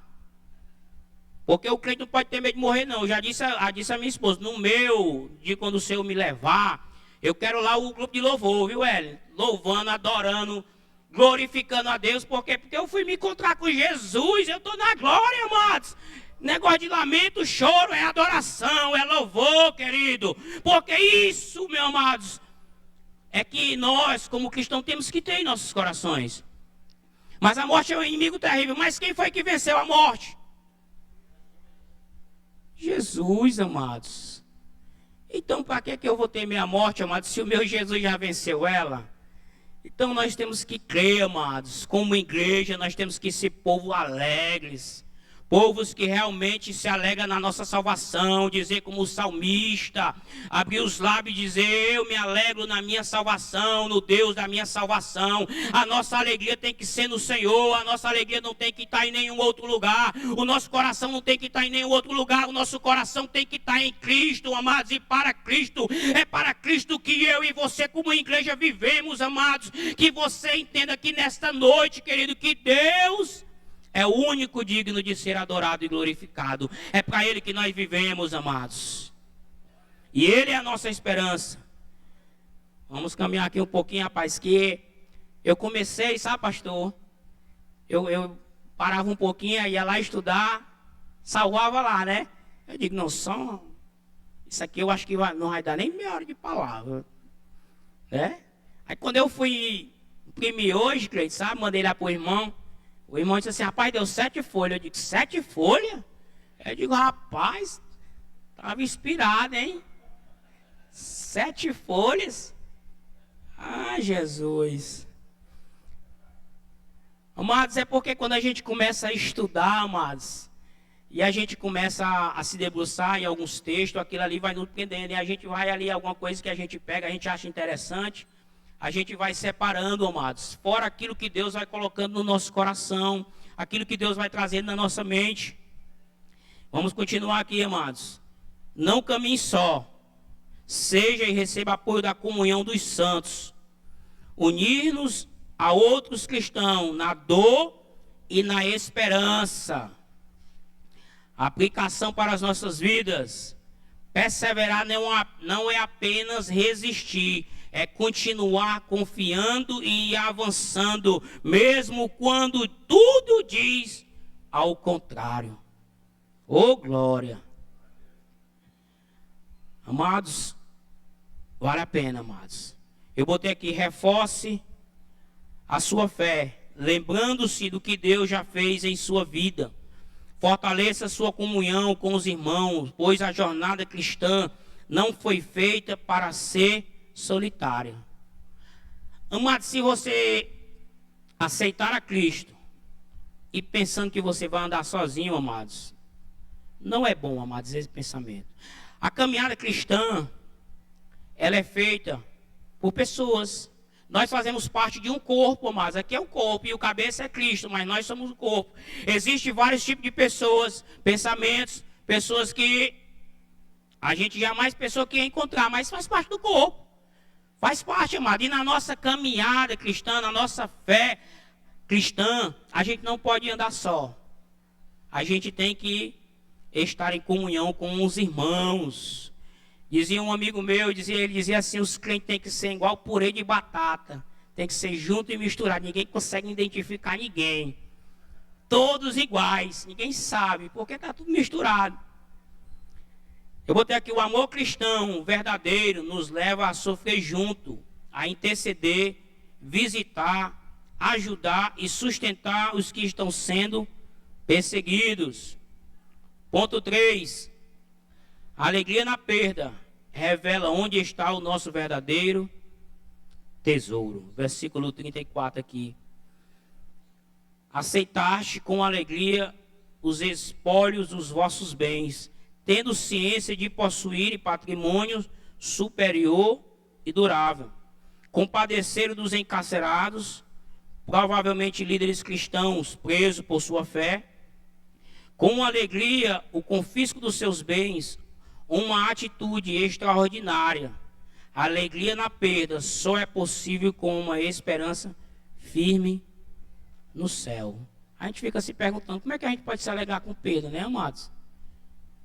Porque o crente não pode ter medo de morrer, não. Eu já disse a minha esposa, no meu, de quando o Senhor me levar, eu quero lá o grupo de louvor, viu, Hélio? Louvando, adorando, glorificando a Deus. Por quê? Porque eu fui me encontrar com Jesus, eu estou na glória, amados. Negócio de lamento, choro, é adoração, é louvor, querido. Porque isso, meus amados, é que nós, como cristãos, temos que ter em nossos corações. Mas a morte é um inimigo terrível. Mas quem foi que venceu a morte? Jesus, amados. Então, para que eu vou temer a morte, amados, se o meu Jesus já venceu ela? Então, nós temos que crer, amados. Como igreja, nós temos que ser povo alegres. Povos que realmente se alegram na nossa salvação, dizer como o salmista, abrir os lábios e dizer, eu me alegro na minha salvação, no Deus da minha salvação. A nossa alegria tem que ser no Senhor, a nossa alegria não tem que estar em nenhum outro lugar, o nosso coração não tem que estar em nenhum outro lugar, o nosso coração tem que estar em Cristo, amados, e para Cristo, é para Cristo que eu e você como igreja vivemos, amados. Que você entenda que nesta noite, querido, que Deus é o único digno de ser adorado e glorificado. É para Ele que nós vivemos, amados. E Ele é a nossa esperança. Vamos caminhar aqui um pouquinho, rapaz, que eu comecei, sabe, pastor? Eu parava um pouquinho, ia lá estudar, salvava lá, né? Eu digo, não, só isso aqui eu acho que não vai dar nem meia hora de palavra, né? Aí quando eu fui imprimir hoje, Cleide, sabe, mandei lá pro irmão. O irmão disse assim, rapaz, deu 7 folhas. Eu digo, 7 folhas? Eu digo, rapaz, estava inspirado, hein? 7 folhas? Ah, Jesus. Amados, é porque quando a gente começa a estudar, amados, e a gente começa a se debruçar em alguns textos, aquilo ali vai nos prendendo, e a gente vai ali, alguma coisa que a gente pega, a gente acha interessante, a gente vai separando, amados, fora aquilo que Deus vai colocando no nosso coração, aquilo que Deus vai trazendo na nossa mente. Vamos continuar aqui, amados. Não caminhe só, seja e receba apoio da comunhão dos santos. Unir-nos a outros cristãos na dor e na esperança. Aplicação para as nossas vidas. Perseverar não é apenas resistir, é continuar confiando e avançando, mesmo quando tudo diz ao contrário. Oh, glória! Amados, vale a pena, amados. Eu botei aqui, reforce a sua fé, lembrando-se do que Deus já fez em sua vida. Fortaleça sua comunhão com os irmãos, pois a jornada cristã não foi feita para ser solitária. Amado, se você aceitar a Cristo e pensando que você vai andar sozinho, amados, não é bom, amados, esse pensamento. A caminhada cristã, ela é feita por pessoas. Nós fazemos parte de um corpo, amados. Aqui é um corpo e o cabeça é Cristo, mas nós somos o corpo. Existem vários tipos de pessoas, pensamentos, pessoas que a gente jamais pensou que ia encontrar, mas faz parte do corpo. Faz parte, amado. E na nossa caminhada cristã, na nossa fé cristã, a gente não pode andar só. A gente tem que estar em comunhão com os irmãos. Dizia um amigo meu, ele dizia assim, os crentes têm que ser igual purê de batata. Tem que ser junto e misturado. Ninguém consegue identificar ninguém. Todos iguais. Ninguém sabe, porque está tudo misturado. Eu botei aqui, o amor cristão verdadeiro nos leva a sofrer junto, a interceder, visitar, ajudar e sustentar os que estão sendo perseguidos. Ponto 3. A alegria na perda revela onde está o nosso verdadeiro tesouro. Versículo 34 aqui. Aceitaste com alegria os espólios dos vossos bens, tendo ciência de possuírem patrimônio superior e durável. Compadeceram dos encarcerados, provavelmente líderes cristãos presos por sua fé. Com alegria, o confisco dos seus bens, uma atitude extraordinária. A alegria na perda só é possível com uma esperança firme no céu. A gente fica se perguntando, como é que a gente pode se alegrar com perda, né, amados?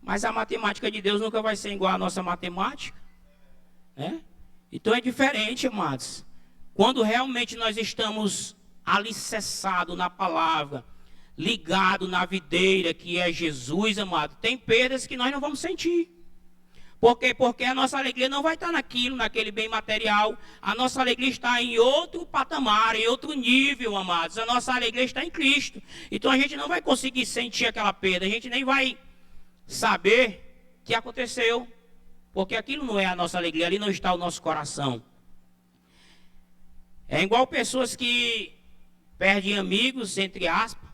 Mas a matemática de Deus nunca vai ser igual à nossa matemática, né? Então é diferente, amados. Quando realmente nós estamos alicerçados na palavra, ligado na videira que é Jesus, amado, tem perdas que nós não vamos sentir. Por quê? Porque a nossa alegria não vai estar naquele bem material. A nossa alegria está em outro patamar, em outro nível, amados. A nossa alegria está em Cristo. Então a gente não vai conseguir sentir aquela perda. A gente nem vai saber que aconteceu. Porque aquilo não é a nossa alegria, ali não está o nosso coração. É igual pessoas que perdem amigos, entre aspas.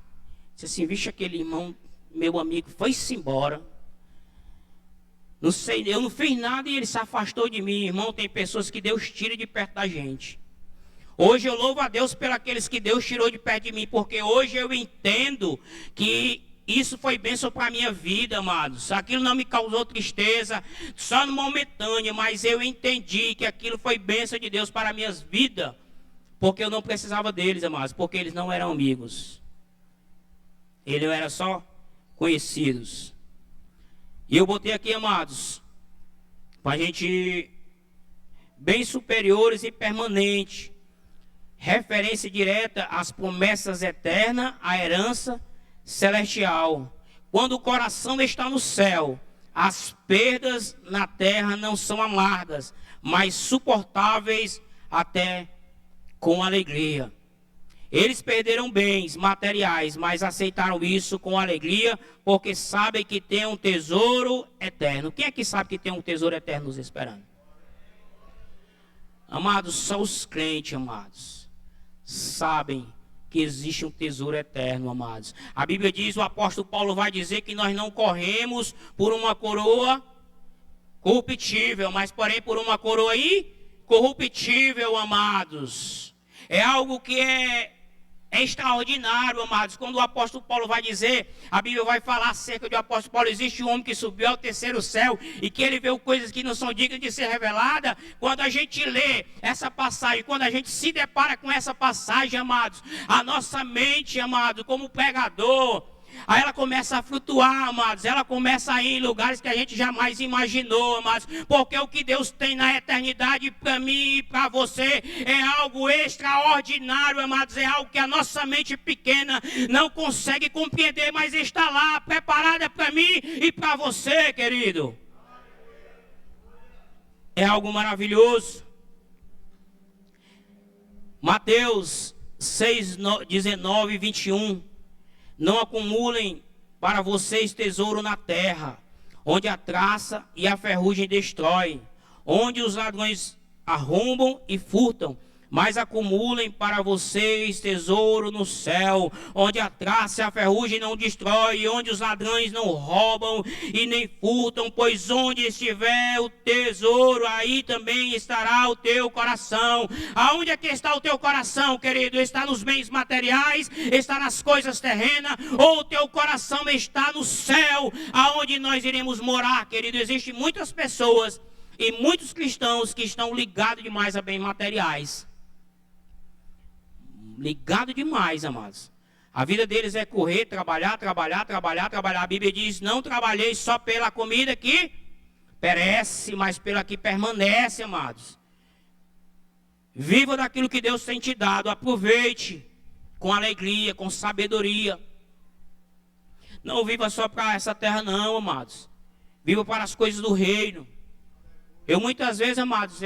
Diz assim, vixe, aquele irmão, meu amigo, foi-se embora. Não sei, eu não fiz nada e ele se afastou de mim. Irmão, tem pessoas que Deus tira de perto da gente. Hoje eu louvo a Deus pelos aqueles que Deus tirou de perto de mim. Porque hoje eu entendo que isso foi bênção para a minha vida, amados. Aquilo não me causou tristeza, só no momentâneo. Mas eu entendi que aquilo foi bênção de Deus para a minha vida. Porque eu não precisava deles, amados. Porque eles não eram amigos. Eles eram só conhecidos. E eu botei aqui, amados, para a gente, bens superiores e permanentes, referência direta às promessas eternas, à herança celestial. Quando o coração está no céu, as perdas na terra não são amargas, mas suportáveis até com alegria. Eles perderam bens materiais, mas aceitaram isso com alegria, porque sabem que tem um tesouro eterno. Quem é que sabe que tem um tesouro eterno nos esperando? Amados, só os crentes, amados, sabem que existe um tesouro eterno, amados. A Bíblia diz, o apóstolo Paulo vai dizer que nós não corremos por uma coroa corruptível, mas porém por uma coroa incorruptível, amados. É algo que é extraordinário, amados. Quando o apóstolo Paulo vai dizer, a Bíblia vai falar acerca do apóstolo Paulo, existe um homem que subiu ao terceiro céu e que ele viu coisas que não são dignas de ser reveladas. Quando a gente lê essa passagem, quando a gente se depara com essa passagem, amados, a nossa mente, amado, como pregador, aí ela começa a flutuar, amados. Ela começa a ir em lugares que a gente jamais imaginou, amados. Porque o que Deus tem na eternidade para mim e para você é algo extraordinário, amados. É algo que a nossa mente pequena não consegue compreender, mas está lá, preparada para mim e para você, querido. É algo maravilhoso. Mateus 6, 19 e 21. Não acumulem para vocês tesouro na terra, onde a traça e a ferrugem destroem, onde os ladrões arrombam e furtam, mas acumulem para vocês tesouro no céu, onde a traça e a ferrugem não destrói, onde os ladrões não roubam e nem furtam, pois onde estiver o tesouro, aí também estará o teu coração. Aonde é que está o teu coração, querido? Está nos bens materiais? Está nas coisas terrenas? Ou o teu coração está no céu, aonde nós iremos morar, querido? Existem muitas pessoas e muitos cristãos que estão ligados demais a bens materiais. Ligado demais, amados. A vida deles é correr, trabalhar. A Bíblia diz, não trabalheis só pela comida que perece, mas pela que permanece, amados. Viva daquilo que Deus tem te dado. Aproveite com alegria, com sabedoria. Não viva só para essa terra não, amados. Viva para as coisas do reino. Eu muitas vezes, amados,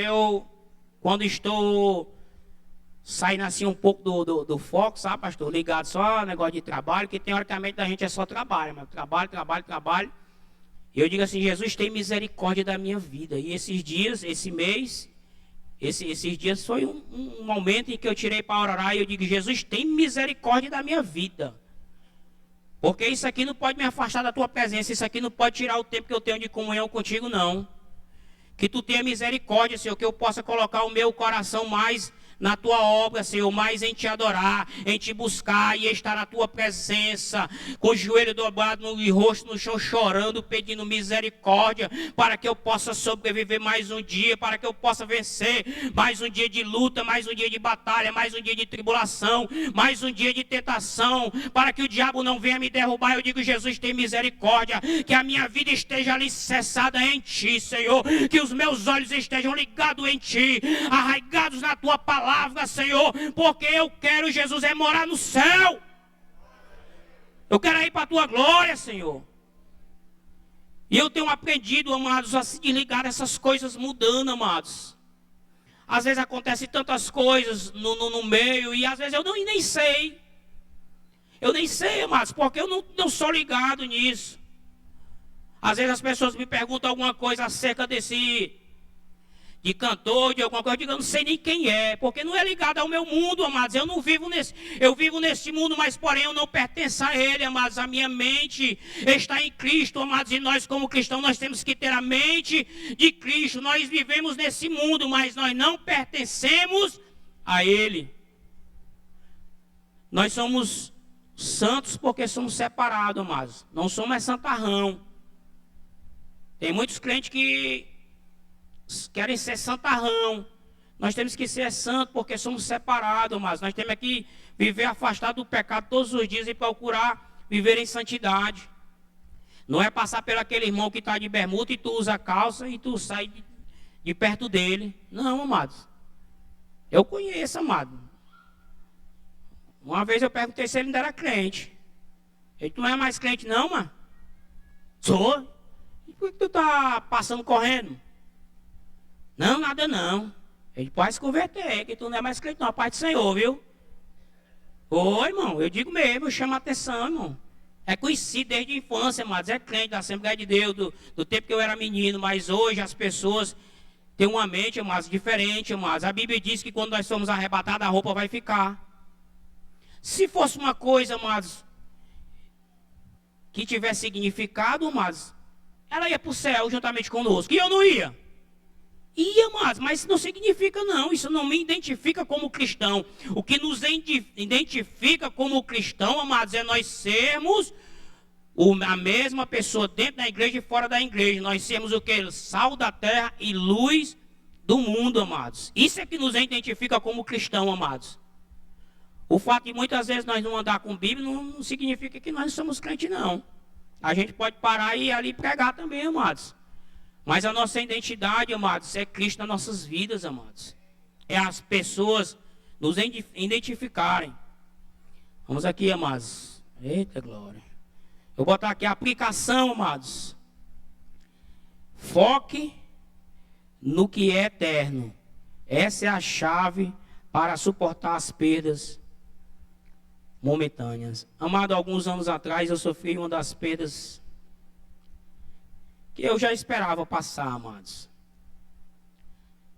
quando estou saindo assim um pouco do foco, sabe, pastor? Ligado só a negócio de trabalho, que teoricamente a gente é só trabalho, mas trabalho. E eu digo assim, Jesus tem misericórdia da minha vida. E esses dias, esse mês, esses dias foi um momento em que eu tirei para orar e eu digo, Jesus tem misericórdia da minha vida. Porque isso aqui não pode me afastar da tua presença. Isso aqui não pode tirar o tempo que eu tenho de comunhão contigo, não. Que tu tenha misericórdia, Senhor, que eu possa colocar o meu coração mais na tua obra, Senhor, mais em te adorar, em te buscar e estar na tua presença, com o joelho dobrado e rosto no chão, chorando, pedindo misericórdia, para que eu possa sobreviver mais um dia, para que eu possa vencer mais um dia de luta, mais um dia de batalha, mais um dia de tribulação, mais um dia de tentação, para que o diabo não venha me derrubar. Eu digo: Jesus, tem misericórdia, que a minha vida esteja alicerçada em ti, Senhor, que os meus olhos estejam ligados em ti, arraigados na tua palavra, Senhor, porque eu quero, Jesus, é morar no céu. Eu quero ir para a tua glória, Senhor. E eu tenho aprendido, amados, a se desligar dessas coisas mudando, amados. Às vezes acontecem tantas coisas no meio, e às vezes eu nem sei. Eu nem sei, amados, porque eu não sou ligado nisso. Às vezes as pessoas me perguntam alguma coisa acerca de cantor, de alguma coisa, eu digo: eu não sei nem quem é, porque não é ligado ao meu mundo, amados. Eu vivo nesse mundo, mas porém eu não pertenço a ele, amados. A minha mente está em Cristo, amados, e nós como cristãos, nós temos que ter a mente de Cristo. Nós vivemos nesse mundo, mas nós não pertencemos a ele. Nós somos santos porque somos separados, amados. Não somos santarrão. Tem muitos crentes que querem ser santarrão. Nós temos que ser santos porque somos separados, mas nós temos que viver afastado do pecado todos os dias e procurar viver em santidade. Não é passar pelo aquele irmão que está de bermuda e tu usa calça e tu sai de perto dele. Não, amados. Eu conheço, amado. Uma vez eu perguntei se ele ainda era crente. Ele: tu não é mais crente não, mano? Sou. E por que tu tá passando correndo? Não, nada não. Ele: pode se converter, que tu não é mais crente não, a paz do Senhor, viu? Ô, irmão, eu digo mesmo, eu chamo a atenção, irmão. É conhecido desde a infância, amados, é crente da Assembleia de Deus, do tempo que eu era menino, mas hoje as pessoas têm uma mente, amados, diferente, amados. A Bíblia diz que quando nós somos arrebatados, a roupa vai ficar. Se fosse uma coisa, amados, que tivesse significado, amados, ela ia para o céu juntamente conosco, e eu não ia. Ia, mas isso não significa não, isso não me identifica como cristão. O que nos identifica como cristão, amados, é nós sermos a mesma pessoa dentro da igreja e fora da igreja. Nós sermos o que? Sal da terra e luz do mundo, amados. Isso é que nos identifica como cristão, amados. O fato de muitas vezes nós não andar com Bíblia não significa que nós somos crentes, não. A gente pode parar e ir ali pregar também, amados. Mas a nossa identidade, amados, é Cristo nas nossas vidas, amados. É as pessoas nos identificarem. Vamos aqui, amados. Eita glória. Eu vou botar aqui a aplicação, amados. Foque no que é eterno. Essa é a chave para suportar as perdas momentâneas. Amado, alguns anos atrás eu sofri uma das perdas que eu já esperava passar, amados.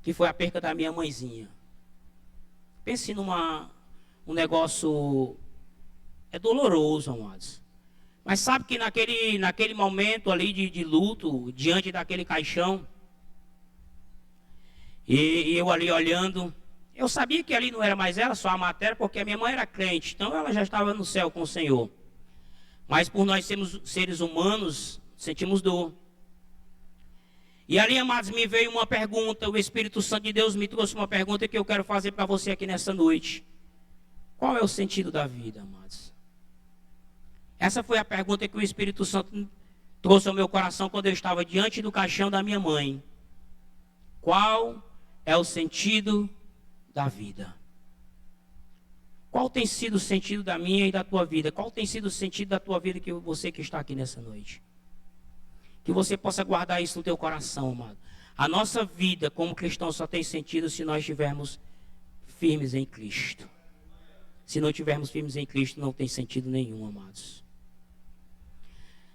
Que foi a perca da minha mãezinha. Pense um negócio doloroso, amados. Mas sabe que naquele momento ali de luto, diante daquele caixão, e eu ali olhando, eu sabia que ali não era mais ela, só a matéria, porque a minha mãe era crente, então ela já estava no céu com o Senhor. Mas por nós sermos seres humanos, sentimos dor. E ali, amados, me veio uma pergunta, o Espírito Santo de Deus me trouxe uma pergunta que eu quero fazer para você aqui nessa noite. Qual é o sentido da vida, amados? Essa foi a pergunta que o Espírito Santo trouxe ao meu coração quando eu estava diante do caixão da minha mãe. Qual é o sentido da vida? Qual tem sido o sentido da minha e da tua vida? Qual tem sido o sentido da tua vida, que você que está aqui nessa noite? Que você possa guardar isso no teu coração, amado. A nossa vida como cristão só tem sentido se nós estivermos firmes em Cristo. Se não estivermos firmes em Cristo, não tem sentido nenhum, amados.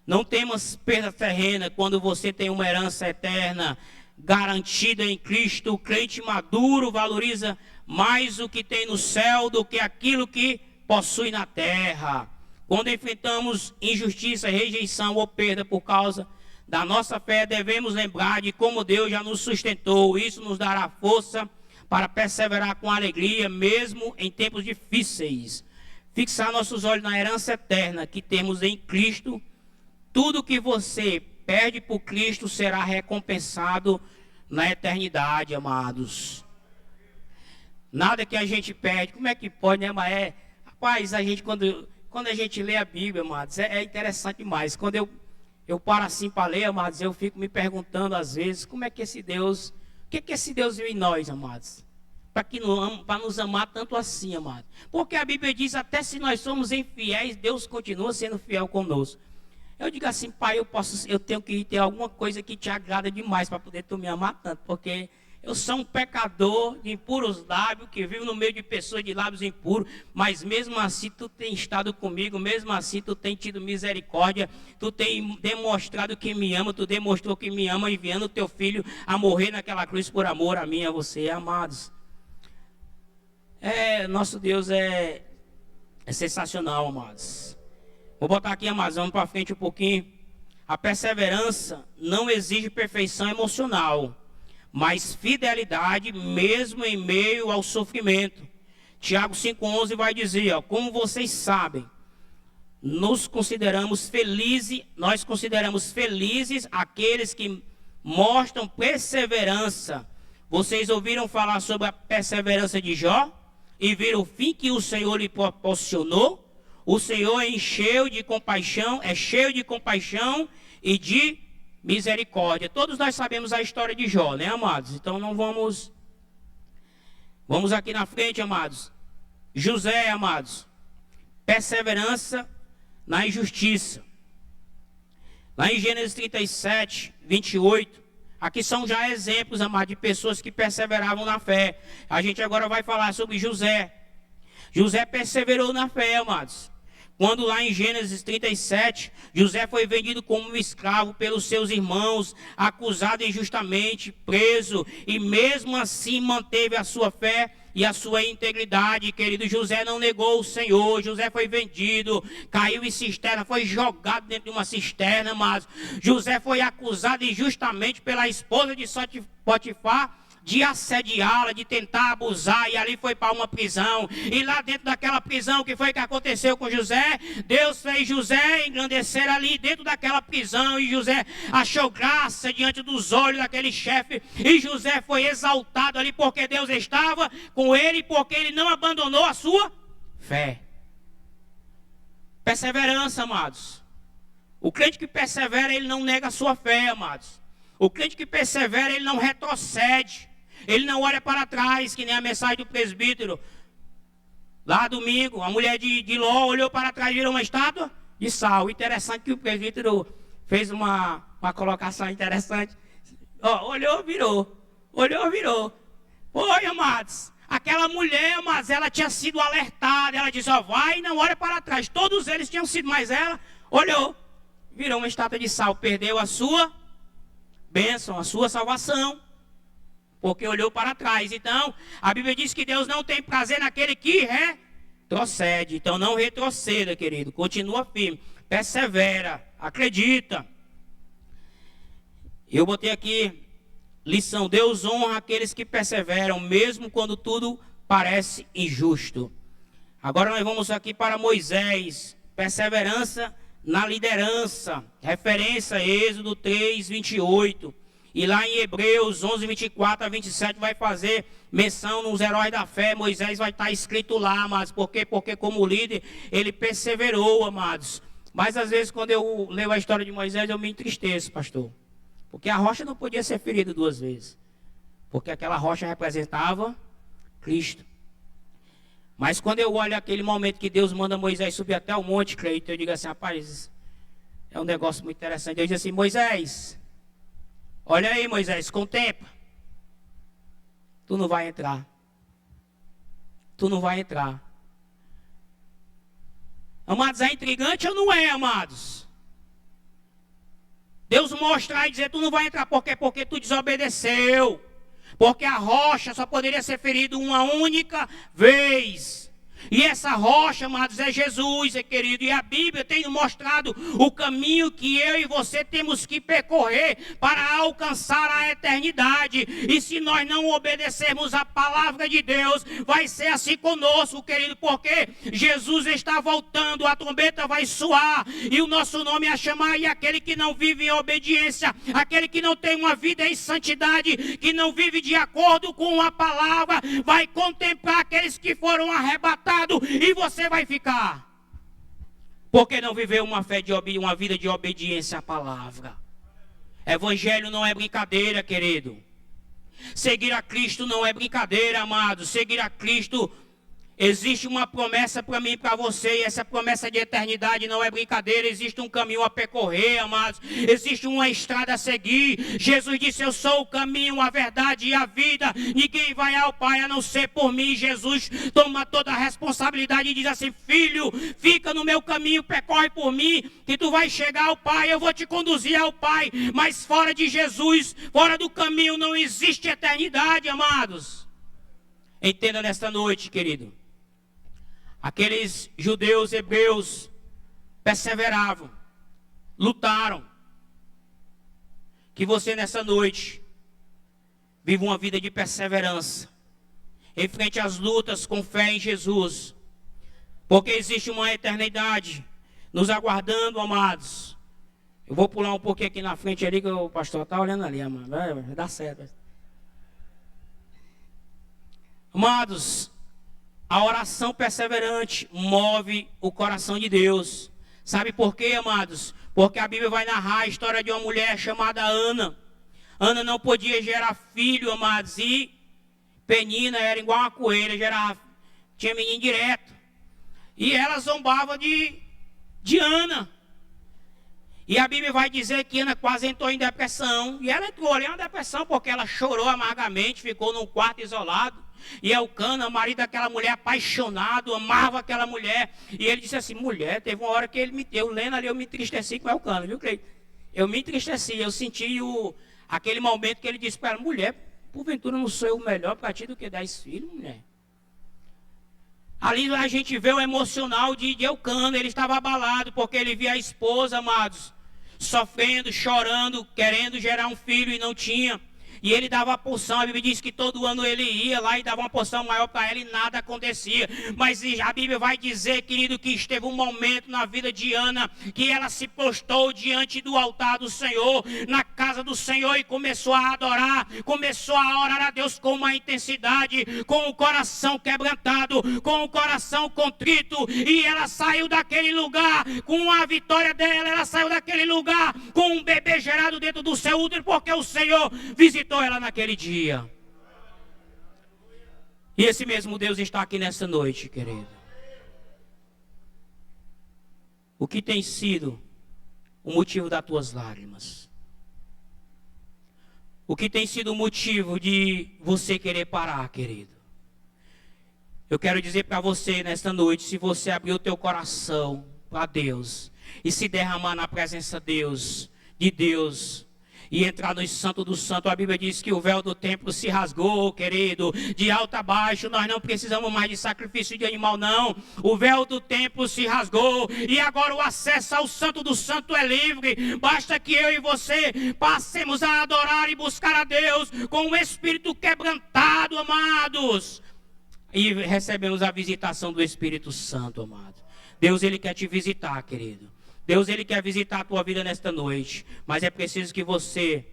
Não temas perda terrena quando você tem uma herança eterna garantida em Cristo. O crente maduro valoriza mais o que tem no céu do que aquilo que possui na terra. Quando enfrentamos injustiça, rejeição ou perda por causa da nossa fé, devemos lembrar de como Deus já nos sustentou. Isso nos dará força para perseverar com alegria, mesmo em tempos difíceis. Fixar nossos olhos na herança eterna que temos em Cristo. Tudo que você perde por Cristo será recompensado na eternidade, amados. Nada que a gente perde, como é que pode, né? Mas rapaz, a gente quando a gente lê a Bíblia, amados, é interessante demais. Quando eu paro assim para ler, amados, eu fico me perguntando às vezes, como é que esse Deus, o que esse Deus viu em nós, amados? Para nos amar tanto assim, amados. Porque a Bíblia diz, até se nós somos infiéis, Deus continua sendo fiel conosco. Eu digo assim, pai, eu tenho que ter alguma coisa que te agrada demais para poder tu me amar tanto, porque eu sou um pecador de impuros lábios, que vivo no meio de pessoas de lábios impuros, mas mesmo assim tu tem estado comigo, mesmo assim tu tem tido misericórdia, tu tem demonstrado que me ama, tu demonstrou que me ama, enviando o teu filho a morrer naquela cruz por amor a mim e a você, amados. Nosso Deus é sensacional, amados. Vou botar aqui, amados, vamos para frente um pouquinho. A perseverança não exige perfeição emocional, mas fidelidade mesmo em meio ao sofrimento. Tiago 5,11 vai dizer, ó, como vocês sabem, nós consideramos felizes aqueles que mostram perseverança. Vocês ouviram falar sobre a perseverança de Jó e viram o fim que o Senhor lhe proporcionou? O Senhor é cheio de compaixão e de misericórdia. Todos nós sabemos a história de Jó, né, amados? Então não vamos aqui na frente, amados. José, amados, perseverança na injustiça. Lá em Gênesis 37, 28, aqui são já exemplos, amados, de pessoas que perseveravam na fé. A gente agora vai falar sobre José. José perseverou na fé, amados. Quando lá em Gênesis 37, José foi vendido como um escravo pelos seus irmãos, acusado injustamente, preso, e mesmo assim manteve a sua fé e a sua integridade, querido. José não negou o Senhor. José foi vendido, caiu em cisterna, foi jogado dentro de uma cisterna, mas José foi acusado injustamente pela esposa de Potifar, de assediá-la, de tentar abusar, e ali foi para uma prisão. E lá dentro daquela prisão, o que foi que aconteceu com José? Deus fez José engrandecer ali dentro daquela prisão, e José achou graça diante dos olhos daquele chefe, e José foi exaltado ali porque Deus estava com ele, porque ele não abandonou a sua fé. Perseverança, amados. O crente que persevera, ele não nega a sua fé, amados. O crente que persevera, ele não retrocede. Ele não olha para trás, que nem a mensagem do presbítero. Lá domingo, a mulher de Ló olhou para trás e virou uma estátua de sal. Interessante que o presbítero fez uma colocação interessante. Olhou, virou. Olhou, virou. Foi, amados. Aquela mulher, amados, ela tinha sido alertada. Ela disse, vai e não olha para trás. Todos eles tinham sido, mas ela olhou. Virou uma estátua de sal. Perdeu a sua bênção, a sua salvação, porque olhou para trás. Então, a Bíblia diz que Deus não tem prazer naquele que retrocede. Então, não retroceda, querido. Continua firme, persevera, acredita. Eu botei aqui, lição: Deus honra aqueles que perseveram, mesmo quando tudo parece injusto. Agora nós vamos aqui para Moisés, perseverança na liderança, referência a Êxodo 3, 28. E lá em Hebreus 11, 24 a 27 vai fazer menção nos heróis da fé. Moisés vai estar escrito lá, amados. Por quê? Porque como líder, ele perseverou, amados. Mas às vezes quando eu leio a história de Moisés, eu me entristeço, pastor. Porque a rocha não podia ser ferida duas vezes. Porque aquela rocha representava Cristo. Mas quando eu olho aquele momento que Deus manda Moisés subir até o monte, Cleito, eu digo assim, rapaz, é um negócio muito interessante. Deus diz assim, Moisés, olha aí, Moisés, contempla. Tu não vai entrar. Tu não vai entrar. Amados, é intrigante ou não é, amados? Deus mostrar e dizer, tu não vai entrar. Por quê? Porque tu desobedeceu. Porque a rocha só poderia ser ferida uma única vez. E essa rocha, amados, é Jesus, querido. E a Bíblia tem mostrado o caminho que eu e você temos que percorrer para alcançar a eternidade. E se nós não obedecermos a palavra de Deus, vai ser assim conosco, querido. Porque Jesus está voltando, a trombeta vai soar e o nosso nome é chamar. E aquele que não vive em obediência, aquele que não tem uma vida em santidade, que não vive de acordo com a palavra, vai contemplar aqueles que foram arrebatados. E você vai ficar, porque não viveu uma vida de obediência à palavra. Evangelho não é brincadeira, querido. Seguir a Cristo não é brincadeira, amados. Seguir a Cristo, existe uma promessa para mim e para você, e essa promessa de eternidade não é brincadeira. Existe um caminho a percorrer, amados. Existe uma estrada a seguir. Jesus disse: eu sou o caminho, a verdade e a vida. Ninguém vai ao Pai a não ser por mim. Jesus toma toda a responsabilidade e diz assim: filho, fica no meu caminho, percorre por mim, que tu vai chegar ao Pai. Eu vou te conduzir ao Pai. Mas fora de Jesus, fora do caminho, não existe eternidade, amados. Entenda nesta noite, querido. Aqueles judeus, hebreus, perseveravam, lutaram. Que você nessa noite viva uma vida de perseverança, em frente às lutas, com fé em Jesus. Porque existe uma eternidade nos aguardando, amados. Eu vou pular um pouquinho aqui na frente ali, que o pastor está olhando ali, amado. Vai dar certo. Amados, a oração perseverante move o coração de Deus. Sabe por quê, amados? Porque a Bíblia vai narrar a história de uma mulher chamada Ana. Ana não podia gerar filho, amados. E Penina era igual uma coelha, tinha menino direto. E ela zombava de Ana. E a Bíblia vai dizer que Ana quase entrou em depressão. E ela entrou ali em uma depressão porque ela chorou amargamente, ficou num quarto isolado. E Elcana, o marido daquela mulher apaixonado, amava aquela mulher. E ele disse assim: mulher, teve uma hora que eu lendo ali, eu me entristeci com Elcana, viu, Cleide? Eu me entristeci, eu senti aquele momento que ele disse para ela: mulher, porventura não sou eu melhor para ti do que 10 filhos, mulher? Ali a gente vê o emocional de Elcana. Ele estava abalado porque ele via a esposa, amados, sofrendo, chorando, querendo gerar um filho e não tinha. E ele dava a porção. A Bíblia diz que todo ano ele ia lá e dava uma porção maior para ela e nada acontecia. Mas a Bíblia vai dizer, querido, que esteve um momento na vida de Ana que ela se postou diante do altar do Senhor, na casa do Senhor, e começou a adorar, começou a orar a Deus com uma intensidade, com o coração quebrantado, com o coração contrito. E ela saiu daquele lugar com a vitória dela. Ela saiu daquele lugar com um bebê gerado dentro do seu útero, porque o Senhor visitou ela naquele dia. E esse mesmo Deus está aqui nessa noite, querido. O que tem sido o motivo das tuas lágrimas? O que tem sido o motivo de você querer parar, querido? Eu quero dizer para você nesta noite: se você abrir o teu coração para Deus e se derramar na presença de Deus e entrar no Santo do Santo, a Bíblia diz que o véu do templo se rasgou, querido, de alto a baixo. Nós não precisamos mais de sacrifício de animal, não. O véu do templo se rasgou e agora o acesso ao Santo do Santo é livre. Basta que eu e você passemos a adorar e buscar a Deus com o espírito quebrantado, amados, e recebemos a visitação do Espírito Santo, amado. Deus, Ele quer te visitar, querido. Deus, Ele quer visitar a tua vida nesta noite. Mas é preciso que você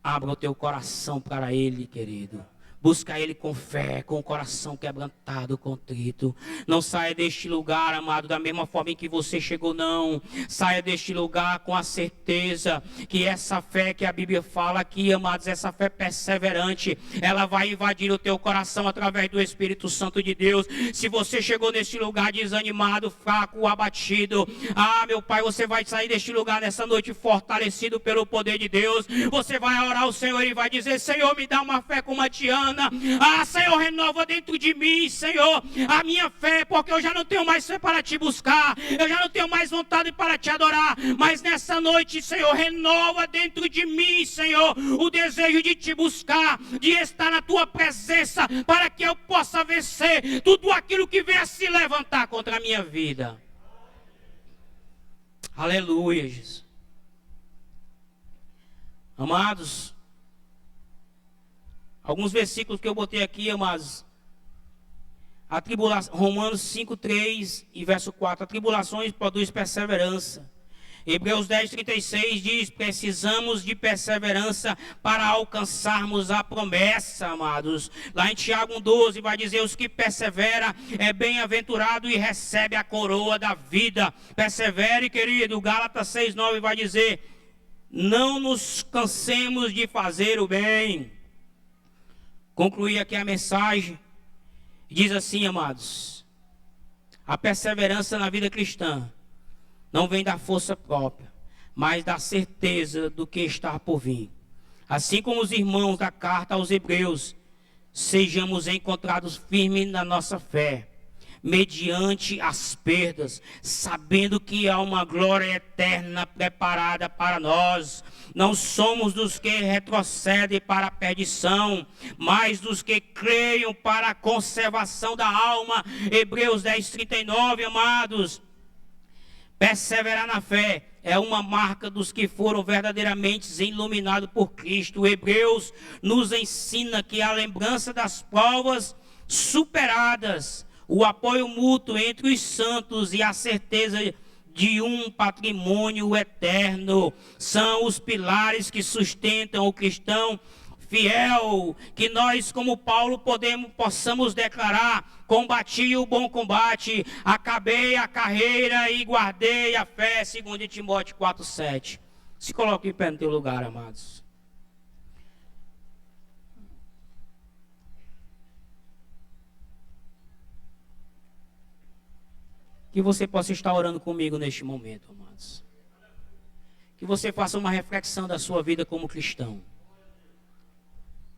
abra o teu coração para Ele, querido. Busca Ele com fé, com o coração quebrantado, contrito. Não saia deste lugar, amado, da mesma forma em que você chegou, não. Saia deste lugar com a certeza que essa fé que a Bíblia fala aqui, amados, essa fé perseverante, ela vai invadir o teu coração através do Espírito Santo de Deus. Se você chegou neste lugar desanimado, fraco, abatido, meu Pai, você vai sair deste lugar nessa noite fortalecido pelo poder de Deus. Você vai orar ao Senhor e vai dizer: Senhor, me dá uma fé como a de Ana. semana. Ah, Senhor, renova dentro de mim, Senhor, a minha fé, porque eu já não tenho mais fé para te buscar, eu já não tenho mais vontade para te adorar, mas nessa noite, Senhor, renova dentro de mim, Senhor, o desejo de te buscar, de estar na tua presença, para que eu possa vencer tudo aquilo que venha se levantar contra a minha vida. Aleluia, Jesus. Amados, alguns versículos que eu botei aqui, amados. A tribulação, Romanos 5:3 e verso 4. A tribulações produz perseverança. Hebreus 10:36 diz: precisamos de perseverança para alcançarmos a promessa, amados. Lá em Tiago 1:12 vai dizer: os que perseveram é bem-aventurado e recebe a coroa da vida. Persevere, querido. Gálatas 6:9 vai dizer: não nos cansemos de fazer o bem. Concluir aqui a mensagem. Diz assim, amados: a perseverança na vida cristã não vem da força própria, mas da certeza do que está por vir. Assim como os irmãos da carta aos Hebreus, sejamos encontrados firmes na nossa fé, mediante as perdas, sabendo que há uma glória eterna preparada para nós. Não somos dos que retrocedem para a perdição, mas dos que creiam para a conservação da alma. Hebreus 10:39, amados. Perseverar na fé é uma marca dos que foram verdadeiramente iluminados por Cristo. Hebreus nos ensina que a lembrança das provas superadas, o apoio mútuo entre os santos e a certeza de um patrimônio eterno são os pilares que sustentam o cristão fiel, que nós, como Paulo, possamos declarar: combati o bom combate, acabei a carreira e guardei a fé, segundo Timóteo 4:7. Se coloque em pé no teu lugar, amados. Que você possa estar orando comigo neste momento, amados. Que você faça uma reflexão da sua vida como cristão.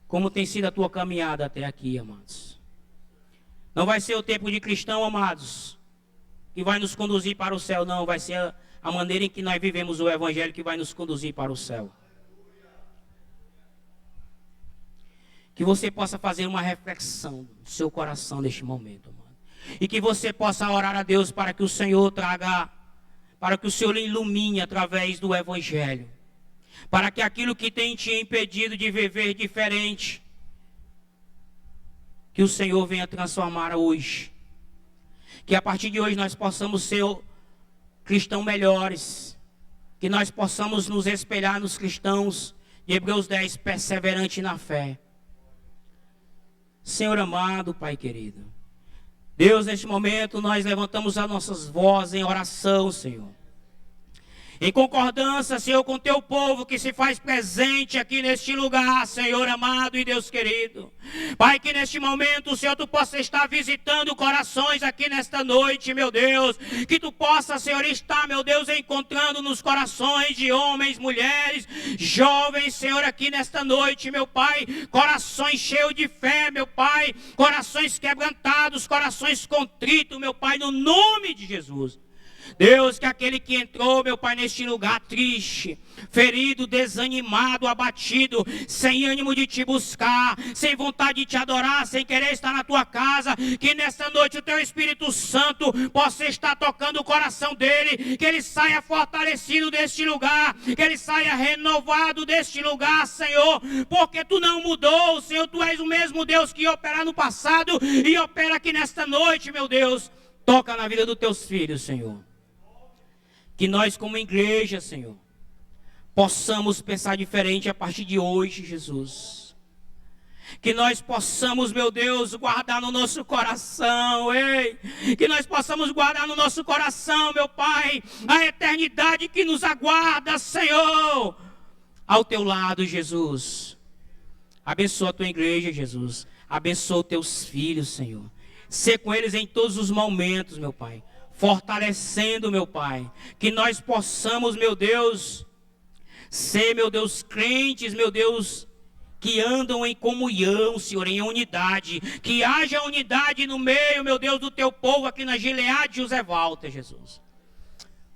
Como tem sido a tua caminhada até aqui, amados. Não vai ser o tempo de cristão, amados, que vai nos conduzir para o céu, não. Vai ser a maneira em que nós vivemos o Evangelho que vai nos conduzir para o céu. Que você possa fazer uma reflexão do seu coração neste momento, amado. E que você possa orar a Deus para que o Senhor traga, para que o Senhor lhe ilumine através do Evangelho. Para que aquilo que tem te impedido de viver diferente, que o Senhor venha transformar hoje. Que a partir de hoje nós possamos ser cristãos melhores. Que nós possamos nos espelhar nos cristãos de Hebreus 10, perseverante na fé. Senhor amado, Pai querido, Deus, neste momento nós levantamos as nossas vozes em oração, Senhor. Em concordância, Senhor, com teu povo que se faz presente aqui neste lugar, Senhor amado e Deus querido. Pai, que neste momento, Senhor, tu possa estar visitando corações aqui nesta noite, meu Deus. Que tu possa, Senhor, estar, meu Deus, encontrando nos corações de homens, mulheres, jovens, Senhor, aqui nesta noite, meu Pai. Corações cheios de fé, meu Pai. Corações quebrantados, corações contritos, meu Pai, no nome de Jesus. Deus, que aquele que entrou, meu Pai, neste lugar triste, ferido, desanimado, abatido, sem ânimo de te buscar, sem vontade de te adorar, sem querer estar na tua casa, que nesta noite o teu Espírito Santo possa estar tocando o coração dele, que ele saia fortalecido deste lugar, que ele saia renovado deste lugar, Senhor, porque tu não mudou, Senhor, tu és o mesmo Deus que opera no passado e opera aqui nesta noite, meu Deus. Toca na vida dos teus filhos, Senhor. Que nós, como igreja, Senhor, possamos pensar diferente a partir de hoje, Jesus. Que nós possamos, meu Deus, guardar no nosso coração, ei. Que nós possamos guardar no nosso coração, meu Pai, a eternidade que nos aguarda, Senhor. Ao teu lado, Jesus. Abençoa a tua igreja, Jesus. Abençoa os teus filhos, Senhor. Sê com eles em todos os momentos, meu Pai. Fortalecendo, meu Pai, que nós possamos, meu Deus, ser, meu Deus, crentes, meu Deus, que andam em comunhão, Senhor, em unidade, que haja unidade no meio, meu Deus, do teu povo aqui na Gileade José Walter, Jesus.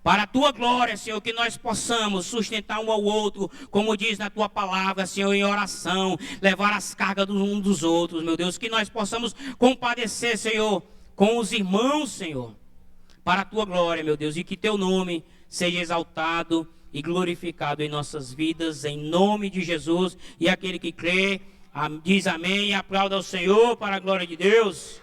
Para a tua glória, Senhor, que nós possamos sustentar um ao outro, como diz na tua palavra, Senhor, em oração, levar as cargas uns dos outros, meu Deus, que nós possamos compadecer, Senhor, com os irmãos, Senhor, para a tua glória, meu Deus, e que teu nome seja exaltado e glorificado em nossas vidas, em nome de Jesus. E aquele que crê, diz amém e aplauda ao Senhor para a glória de Deus.